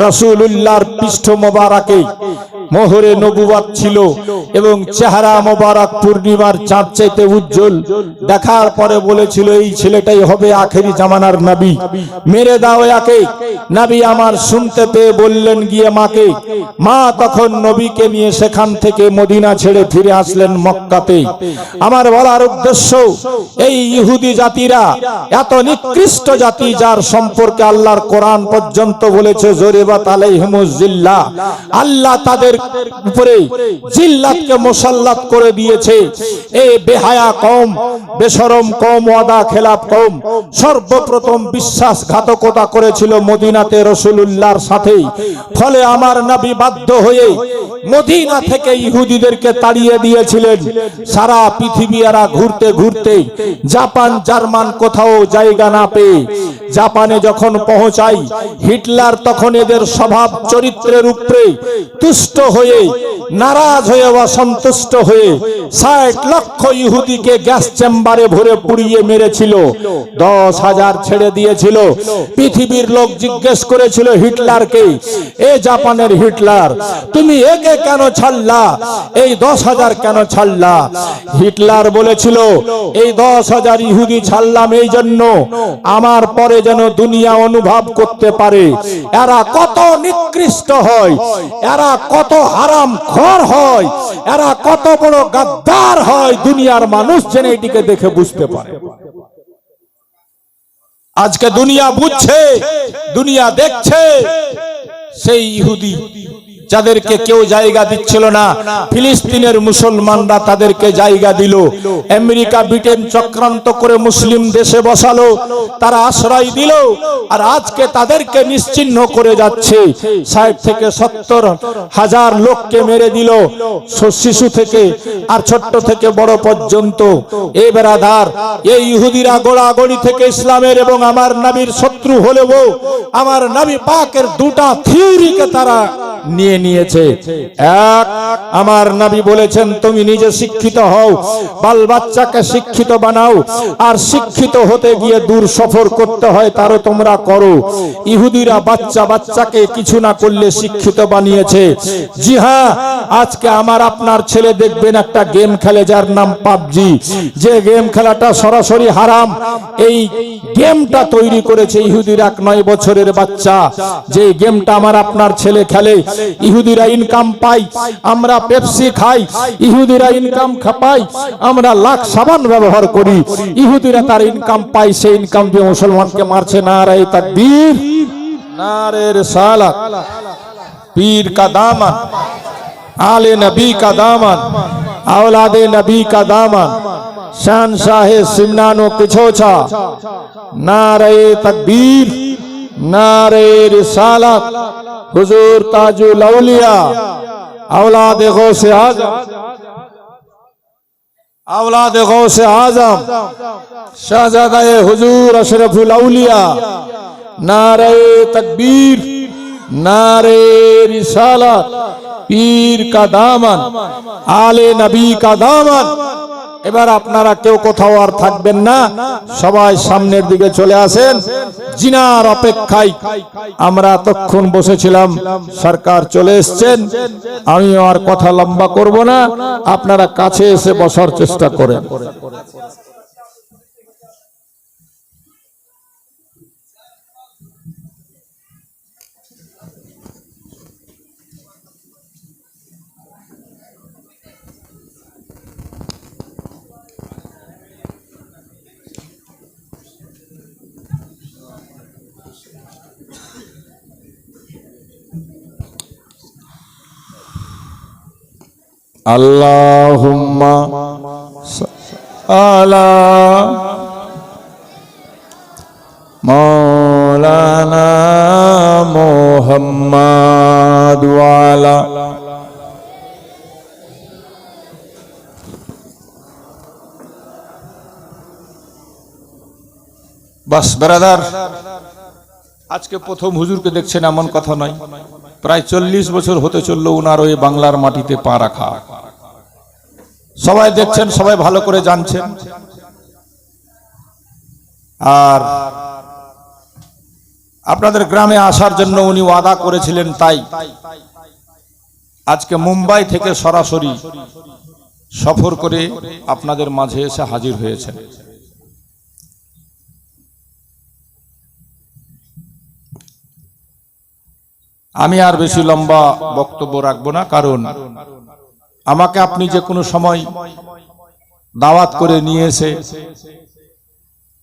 রাসূলুল্লাহর পৃষ্ঠ মোবারকে মোহরে নবুয়ত ছিল এবং চেহারা মোবারক পূর্ণিমার চাঁদ চাইতে উজ্জ্বল। দেখার পরে বলেছিল এই ছেলেটাই হবে আখেরি জামানার নবী, মেরে দাও একে। নবী আমার শুনতে পেয়ে বললেন গিয়ে মাকে। মা তখন নবীকে নিয়ে সেখান থেকে মদিনা ছেড়ে ফিরে আসলেন মক্কাতে। আমার বলার উদ্দেশ্য, এই ইহুদি জাতিরা এত নিকৃষ্ট জাতি, যার সম্পর্কে আল্লাহর কোরআন পর্যন্ত বলেছে জরিবাত আলাইহিমুজ জিল্লাহ, আল্লাহ তাদের উপরে জিল্লাতকে মুসাল্লাত করে দিয়েছে। এই বেহায়া কওম, বেশরম কওম, ওয়াদা খেলাফ কওম সর্বপ্রথম বিশ্বাসঘাতকতা করেছিল মদিনাতে রাসূলুল্লাহর সাথে। ফলে আমার নবী বাধ্য হয়ে মদিনা থেকে ইহুদিদেরকে তাড়িয়ে দিয়েছিলেন। সারা পৃথিবী এরা ঘুরতে ঘুরতে জাপান জার্মান কোথাও জায়গা না পেয়ে জাপানে যখন পৌঁছাই, হিটলার তখন এদের স্বভাব চরিত্রের উপরে তুষ্ট হয়ে, নারাজ হয়ে, অসন্তুষ্ট হয়ে 60 লক্ষ ইহুদিকে গ্যাস চেম্বারে ভরে পুড়িয়ে মেরেছিল, 10,000 ছেড়ে দিয়েছিল। পৃথিবীর লোক জিজ্ঞেস করেছিল হিটলারকে, এ জাপানের হিটলার, তুমি একে কেন ছাড়লা, এই 10,000 কেন ছাড়লা? হিটলার বলেছিল, এই 10,000 ইহুদি ছাড়লাম এই জন্য আমার পরে যেন দুনিয়া অনুভব করতে পারে এরা কত নিকৃষ্ট হয়, এরা কত হারাম খোর হয়, এরা কত বড় গাদ্দার হয়, দুনিয়ার মানুষ যেন এটিকে দেখে বুঝতে পারে। আজকে দুনিয়া বুঝছে, দুনিয়া দেখছে। সেই ইহুদি যাদেরকে কেউ জায়গা দিচ্ছিল না, ফিলিস্তিনের মুসলমানরা তাদেরকে জায়গা দিল। আমেরিকা ব্রিটেন চক্রান্ত করে মুসলিম দেশে বসালো, তারা আশ্রয় দিল, আর আজকে তাদেরকে নিশ্চিহ্ন করে যাচ্ছে। 60 থেকে 70 হাজার লোককে মেরে দিল, শিশু থেকে আর ছোট্ট থেকে বড় পর্যন্ত। এই বেরাদার, এই ইহুদিরা গোড়াগড়ি থেকে ইসলামের এবং আমার নবীর শত্রু হলেও আমার নবী পাকের দুটা থিওরিকে তারা নিয়ে নিয়েছে। এক, আমার নবী বলেছেন তুমি নিজে শিক্ষিত হও, বাল বাচ্চাকে শিক্ষিত বানাও, আর শিক্ষিত হতে গিয়ে দূর সফর করতে হয় তারও তোমরা করো। ইহুদিরা বাচ্চাকে কিছু না করলে শিক্ষিত বানিয়েছে। জি হ্যাঁ, আজকে আমার আপনার ছেলে দেখবেন একটা গেম খেলে যার নাম পাবজি, যে গেম খেলাটা সরাসরি হারাম। এই গেমটা তৈরি করেছে ইহুদিরা, 9 বছরের বাচ্চা। যে গেমটা আমার আপনার ছেলে খেলে, ইহুদিরা ইনকাম পাই, আমরা পেপসি খাই, ইহুদিরা ইনকাম পাই, আমরা লাখ সাবান ব্যবহার করি, ইহুদিরা তার ইনকাম পাই, সেই ইনকাম দিয়ে মুসলমানকে মারছে। নারে তাকবীর, নারে রিসালাত, পীর কা দামন, आले नबी का दामन, औलादे नबी का दामन, शहनशाह सिमनानो किछोछा, नारे तकबीर, नारे रिसालत, हुजूर ताजुल औलिया, औलादे गौसे आजम, औलादे गौसे आजम, शहजादे हुजूर अशरफुल औलिया, नारे तकबीर, नारे रिसालत, पीर का दामन, आले नबी का दामन। এবার আপনারা কেউ কোথাও আর থাকবেন না, সবাই সামনের দিকে চলে আসেন। জিনার অপেক্ষায় আমরা তখন বসেছিলাম, সরকার চলে এসেছেন। আমি আর কথা লম্বা করব না, আপনারা কাছে এসে বসার চেষ্টা করেন। আল্লাহুম্মা আলা মাওলানা মুহাম্মাদ ওয়া আলা বাস ব্রাদার, আজকে প্রথম হুজুরকে দেখছেন এমন কথা নয়, প্রায় 40 বছর হতে চললো উনার ওই বাংলার মাটিতে পা রাখা। সবাই দেখছেন, সবাই ভালো করে জানছেন। আর আপনাদের গ্রামে আসার জন্য উনি ওয়াদা করেছিলেন, তাই আজকে মুম্বাই থেকে সরাসরি সফর করে আপনাদের মাঝে এসে হাজির হয়েছেন। আমি আর বেশি লম্বা বক্তব্য রাখবো না, কারণ আমাকে আপনি যে কোনো সময় দাওয়াত করে নিয়ে এসে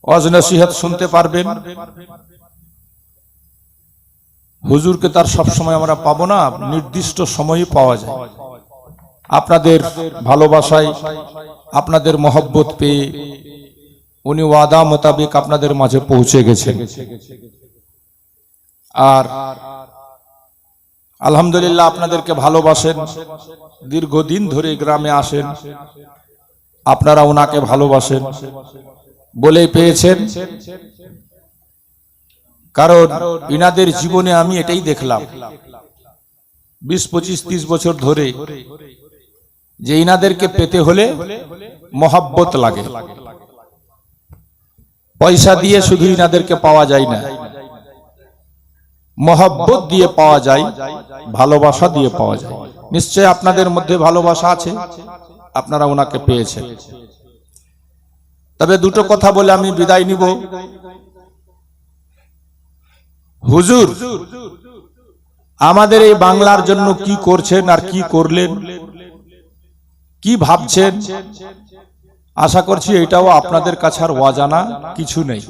ওয়াজ নসিহত শুনতে পারবেন। হুজুরকে তার সব সময় আমরা পাবো না, নির্দিষ্ট সময়ই পাওয়া যায়। আপনাদের ভালোবাসায়, আপনাদের মহব্বত পেয়ে উনি ওয়াদা মোতাবেক আপনাদের মাঝে পৌঁছে গেছেন। আর আলহামদুলিল্লাহ আপনাদেরকে ভালোবাসেন, দীর্ঘদিন ধরে গ্রামে আসেন, আপনারা ওনাকে ভালোবাসেন বলেই পেয়েছেন। কারণ ইনাদের জীবনে আমি এটাই দেখলাম 20, 25, 30 বছর ধরে, যে ইনাদেরকে পেতে হলে মহব্বত লাগে। পয়সা দিয়ে শুধু ইনাদেরকে পাওয়া যায় না, মহব্বত দিয়ে পাওয়া যায়, ভালোবাসা দিয়ে পাওয়া যায়। নিশ্চয় আপনাদের মধ্যে ভালোবাসা আছে, আপনারা ওনাকে পেয়েছেন। তবে দুটো কথা বলে আমি বিদায় নিব। হুজুর আমাদের এই বাংলার জন্য কি করছেন আর কি করলেন, কি ভাবছেন, আশা করছি এটাও আপনাদের কাছে আর অজানা কিছু নেই।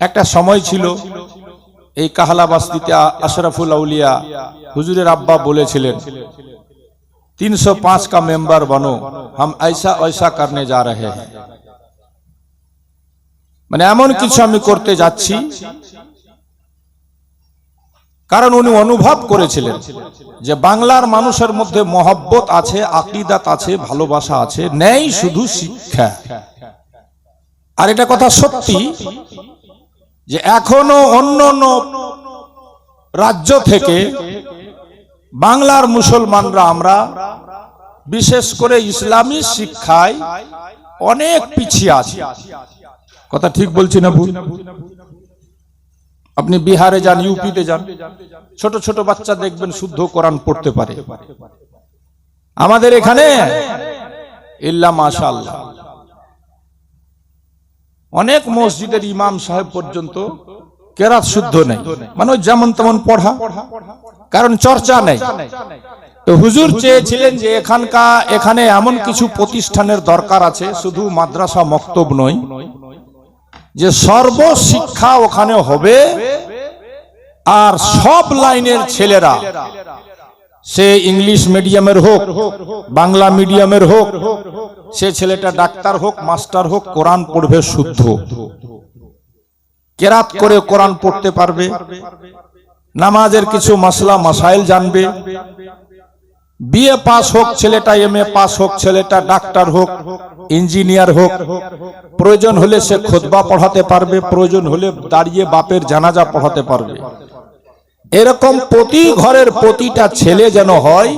একটা সময় ছিল এই কাহলা বাস্তিতে আশরাফুল আউলিয়া হুজুরের আব্বা বলেছিলেন, 305 का मेंबर बनो, हम ऐसा ऐसा करने जा रहे हैं। মানে এমন কিছু আমি করতে যাচ্ছি। কারণ উনি অনুভব করেছিলেন যে বাংলার মানুষের মধ্যে মহব্বত আছে, আকীদাত আছে, ভালোবাসা আছে, নেই শুধু শিক্ষা। আর এটা কথা সত্যি যে এখনো অন্য রাজ্য থেকে বাংলার মুসলমানরা আমরা বিশেষ করে ইসলামী শিক্ষায় অনেক পিছিয়ে আছি। কথা ঠিক বলছি না ভুল? আপনি বিহারে যান, ইউপিতে যান, ছোট ছোট বাচ্চা দেখবেন শুদ্ধ কোরআন পড়তে পারে। আমাদের এখানে ইল্লা মাশাআল্লাহ অনেক মসজিদের ইমাম সাহেব পর্যন্ত কেরাত শুদ্ধ নেই, মানে যেমন তেমন পড়া, কারণ চর্চা নেই। তো হুজুর চেয়েছিলেন যে এখানে এমন কিছু প্রতিষ্ঠানের দরকার আছে, শুধু মাদ্রাসা মক্তব নয়, যে সর্বশিক্ষা ওখানে হবে। আর সব লাইনের ছেলেরা, সে ইংলিশ মিডিয়ামের হোক, বাংলা মিডিয়ামের হোক, সে ছেলেটা ডাক্তার হোক, মাস্টার হোক, কোরআন পড়বে শুদ্ধ, কেরাত করে কোরআন পড়তে পারবে, নামাজের কিছু মাসলা মাসাইল জানবে। বিএ পাস হোক ছেলেটা, এমএ পাস হোক ছেলেটা, ডাক্তার হোক, ইঞ্জিনিয়ার হোক, প্রয়োজন হলে সে খুতবা পড়াতে পারবে, প্রয়োজন হলে দাঁড়িয়ে বাপের জানাজা পড়াতে পারবে। এরকম প্রতি ঘরের প্রতিটা ছেলে যেন হয়,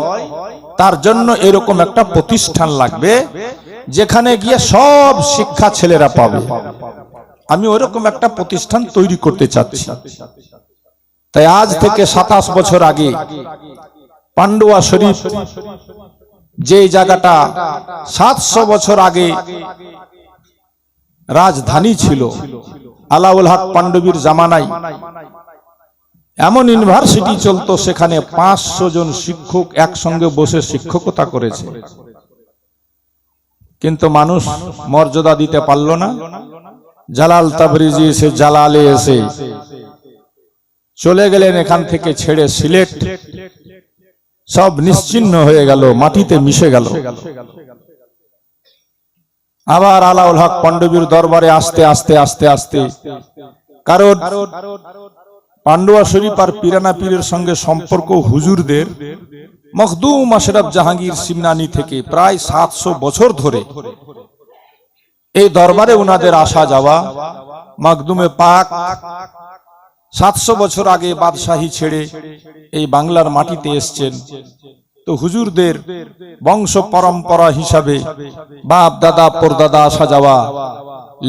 তার জন্য এরকম একটা প্রতিষ্ঠান লাগবে যেখানে গিয়ে সব শিক্ষা ছেলেরা পাবে। আমি ওইরকম একটা প্রতিষ্ঠান তৈরি করতে চাচ্ছি। তাই আজ থেকে 27 বছর আগে পান্ডুয়া শরীফ, যে জায়গাটা 700 বছর আগে রাজধানী ছিল, আলাউল হক পাণ্ডবীর জামানায় এমন ইউনিভার্সিটি চলতো, সেখানে 500 জন শিক্ষক একসঙ্গে বসে শিক্ষকতা করেছে। কিন্তু মানুষ মর্যাদা দিতে পারল না। জালাল তাবরিজি এসে, জালালে এসে চলে গেলেন এখান থেকে ছেড়ে সিলেট। সব নিশ্চিহ্ন হয়ে গেল, মাটিতে মিশে গেল। আবার আলাউল হক পাণ্ডবীর দরবারে আসতে আসতে আসতে আসতে, কারণ পান্ডুয়া শরীফ আর পিরানা পীরের সঙ্গে সম্পর্ক হুজুরদের মখদুম আশরাফ জাহাঙ্গীর সিমনানি থেকে প্রায় 700 বছর ধরে এই দরবারে উনাদের আসা যাওয়া। মখদুমে পাক 700 বছর আগে বাদশাহী ছেড়ে এই বাংলার মাটিতে এসছেন। তো হুজুরদের বংশ পরম্পরা হিসাবে বাপ দাদা পরদাদা আসা যাওয়া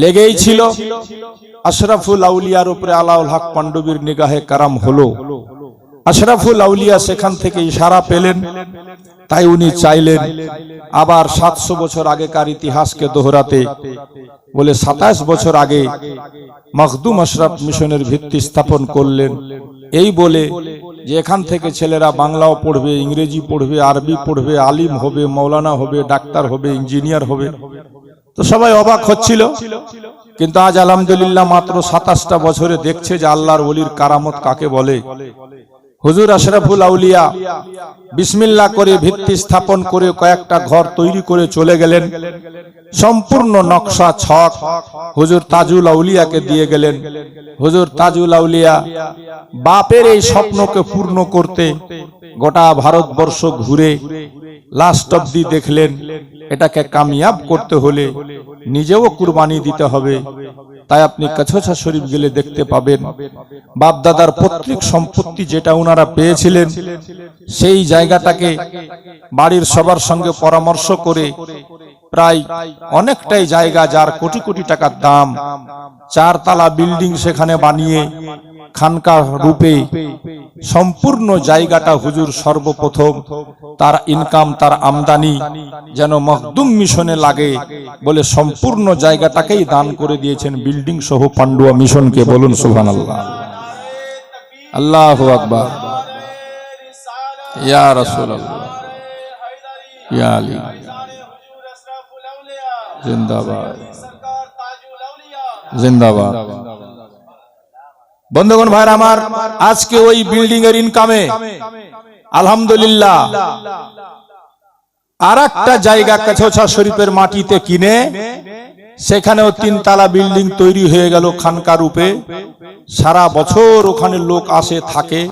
লেগেই ছিল। আশরাফুল আউলিয়ার উপরে আলাউল হক পাণ্ডবীর নিগাহে কারাম হলো। আশরাফুল আউলিয়া সেখান থেকে ইশারা পেলেন, তাই উনি চাইলেন আবার 700 বছর আগেকার ইতিহাসকে দোহরাতে। বলে 27 বছর আগে মখদুম আশরাফ মিশনের ভিত্তি স্থাপন করলেন। এই বলে যে এখান থেকে ছেলেরা বাংলাও পড়বে, ইংরেজি পড়বে, আরবি পড়বে, আলিম হবে, মৌলানা হবে, ডাক্তার হবে, ইঞ্জিনিয়ার হবে। তো সবাই অবাক হচ্ছিল। কিন্তু আজ আলহামদুলিল্লাহ মাত্র 27টা বছরে দেখছে যে আল্লাহর ওলির কারামত কাকে বলে। হুজুর আশরাফুল আউলিয়া বিসমিল্লাহ করে ভিত্তি স্থাপন করে কয়েকটা ঘর তৈরি করে চলে গেলেন। সম্পূর্ণ নকশা ছক হুজুর তাজুল আউলিয়াকে দিয়ে গেলেন। হুজুর তাজুল আউলিয়া বাপের এই স্বপ্নকে পূর্ণ করতে গোটা ভারতবর্ষ ঘুরে লাস্ট অবধি দেখলেন এটাকে কামিয়াব করতে হলে নিজেও কুরবানি দিতে হবে। তাই আপনি কছোছা শরীফ গেলে দেখতে পাবেন বাপ দাদার পৈতৃক সম্পত্তি যেটা ওনারা পেয়েছিলেন সেই জায়গাটাকে বাড়ির সবার সঙ্গে পরামর্শ করে প্রায় অনেকটাই জায়গা, যার কোটি কোটি টাকার দাম, 4 তলা বিল্ডিং সেখানে বানিয়ে খানকা রূপে সম্পূর্ণ জায়গাটা হুজুর সর্বপ্রথম তার ইনকাম, তার আমদানি যেন মখদুম মিশনে লাগে বলে সম্পূর্ণ জায়গাটাকেই দান করে দিয়েছেন, বিল্ডিং সহ পান্ডুয়া মিশনকে। বলুন সুবহানাল্লাহ, আল্লাহু আকবার, ইয়া রাসূলুল্লাহ, ইয়া আলী জিন্দাবাদ, জিন্দাবাদ। বন্ধুগণ ভাইরা আমার, আজকে ওই বিল্ডিং এর ইনকামে আলহামদুলিল্লাহ আরেকটা জায়গা কছোছা শরীফের মাটিতে কিনে সেখানেও 3 তলা বিল্ডিং তৈরি হয়ে গেল খানকা রূপে। সারা বছর ওখানে লোক আসে থাকে,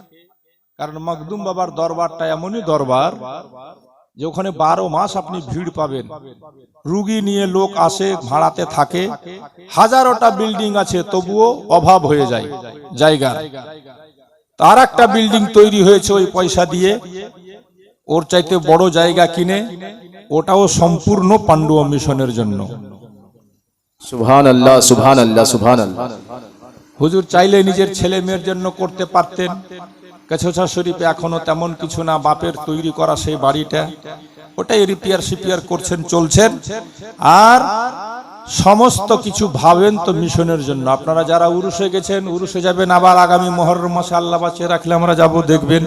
কারণ মখদুম বাবার দরবারটা এমনই দরবার যে ওখানে 12 মাস আপনি ভিড় পাবেন। রুগী নিয়ে লোক আসে, ভাড়াতে থাকে। হাজারোটা বিল্ডিং আছে, তবুও অভাব হয়ে যায় জায়গা। তার একটা বিল্ডিং তৈরি হয়েছে ওই পয়সা দিয়ে, ওর চাইতে বড় জায়গা কিনে, ওটাও সম্পূর্ণ পান্ডুয়া মিশনের জন্য। সুবহানাল্লাহ, সুবহানাল্লাহ, সুবহানাল্লাহ। হুজুর চাইলে নিজের ছেলে মেয়ের জন্য করতে পারতেন। কছোছা শরীফে এখনো তেমন কিছু না, বাপের তৈরি করা সেই বাড়িটা, ওটাই রিপেয়ার সিপিয়ার করছেন, চলছেন। আর সমস্ত কিছু ভাবেন তো মিশনের জন্য। আপনারা যারা উরুসে গেছেন, উরুসে যাবেন, আবার আগামী মুহররম মাসে আল্লাহ বাঁচিয়ে রাখলে আমরা যাব, দেখবেন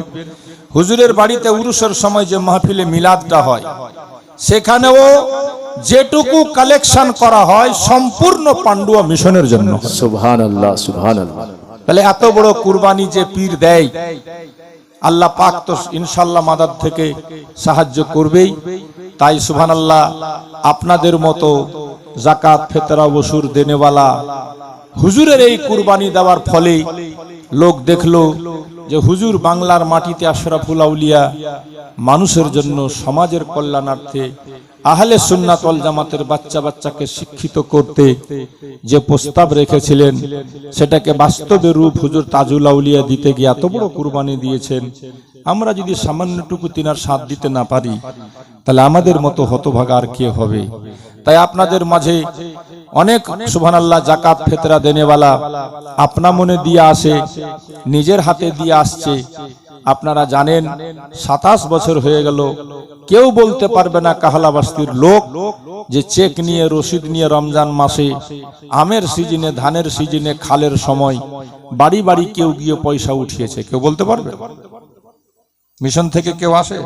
হুজুরের বাড়িতে উরুসের সময় যে মাহফিলে মিলাদটা হয় সেখানেও যেটুকু কালেকশন করা হয় সম্পূর্ণ পান্ডুয়া মিশনের জন্য। সুবহানাল্লাহ, সুবহানাল্লাহ। তাহলে এত বড় কুরবানি যে পীর দেয়, আল্লাহ পাক তো ইনশাআল্লাহ মাদাদ থেকে সাহায্য করবেই। তাই সুবহানাল্লাহ, আপনাদের মতো যাকাত ফিতরা ওসুর দেনেওয়ালা হুজুরের এই কুরবানি দেওয়ার ফলে লোক দেখলো যে হুজুর বাংলার মাটিতে আশরাফুল আউলিয়া মানুষের জন্য, সমাজের কল্যাণার্থে আহলে সুন্নাত ওয়াল জামাতের বাচ্চা বাচ্চাকে শিক্ষিত করতে যে প্রস্তাব রেখেছিলেন সেটাকে বাস্তবে রূপ হুজুর তাজুল আউলিয়া দিতে গিয়ে এত বড় কুরবানি দিয়েছেন। আমরা যদি সামান্যটুকু তিনার সাথ দিতে না পারি তাহলে আমাদের মতো হতভাগা আর কে হবে। তাই আপনাদের মাঝে অনেক সুবহানাল্লাহ যাকাত ফিতরা দেনেওয়ালা আপনা মনে দিয়ে আসে, নিজের হাতে দিয়ে আসছে। আপনারা জানেন 27 বছর হয়ে গেল, কেউ বলতে পারবে না কাহলা বস্তির লোক যে চেক নিয়ে, রসিদ নিয়ে রমজান মাসে আমের সিজনে, ধানের সিজনে, খালের সময় বাড়ি বাড়ি কেউ গিয়ে পয়সা উঠিয়েছে, কেউ বলতে পারবে? মিশন থেকে কেউ আসে?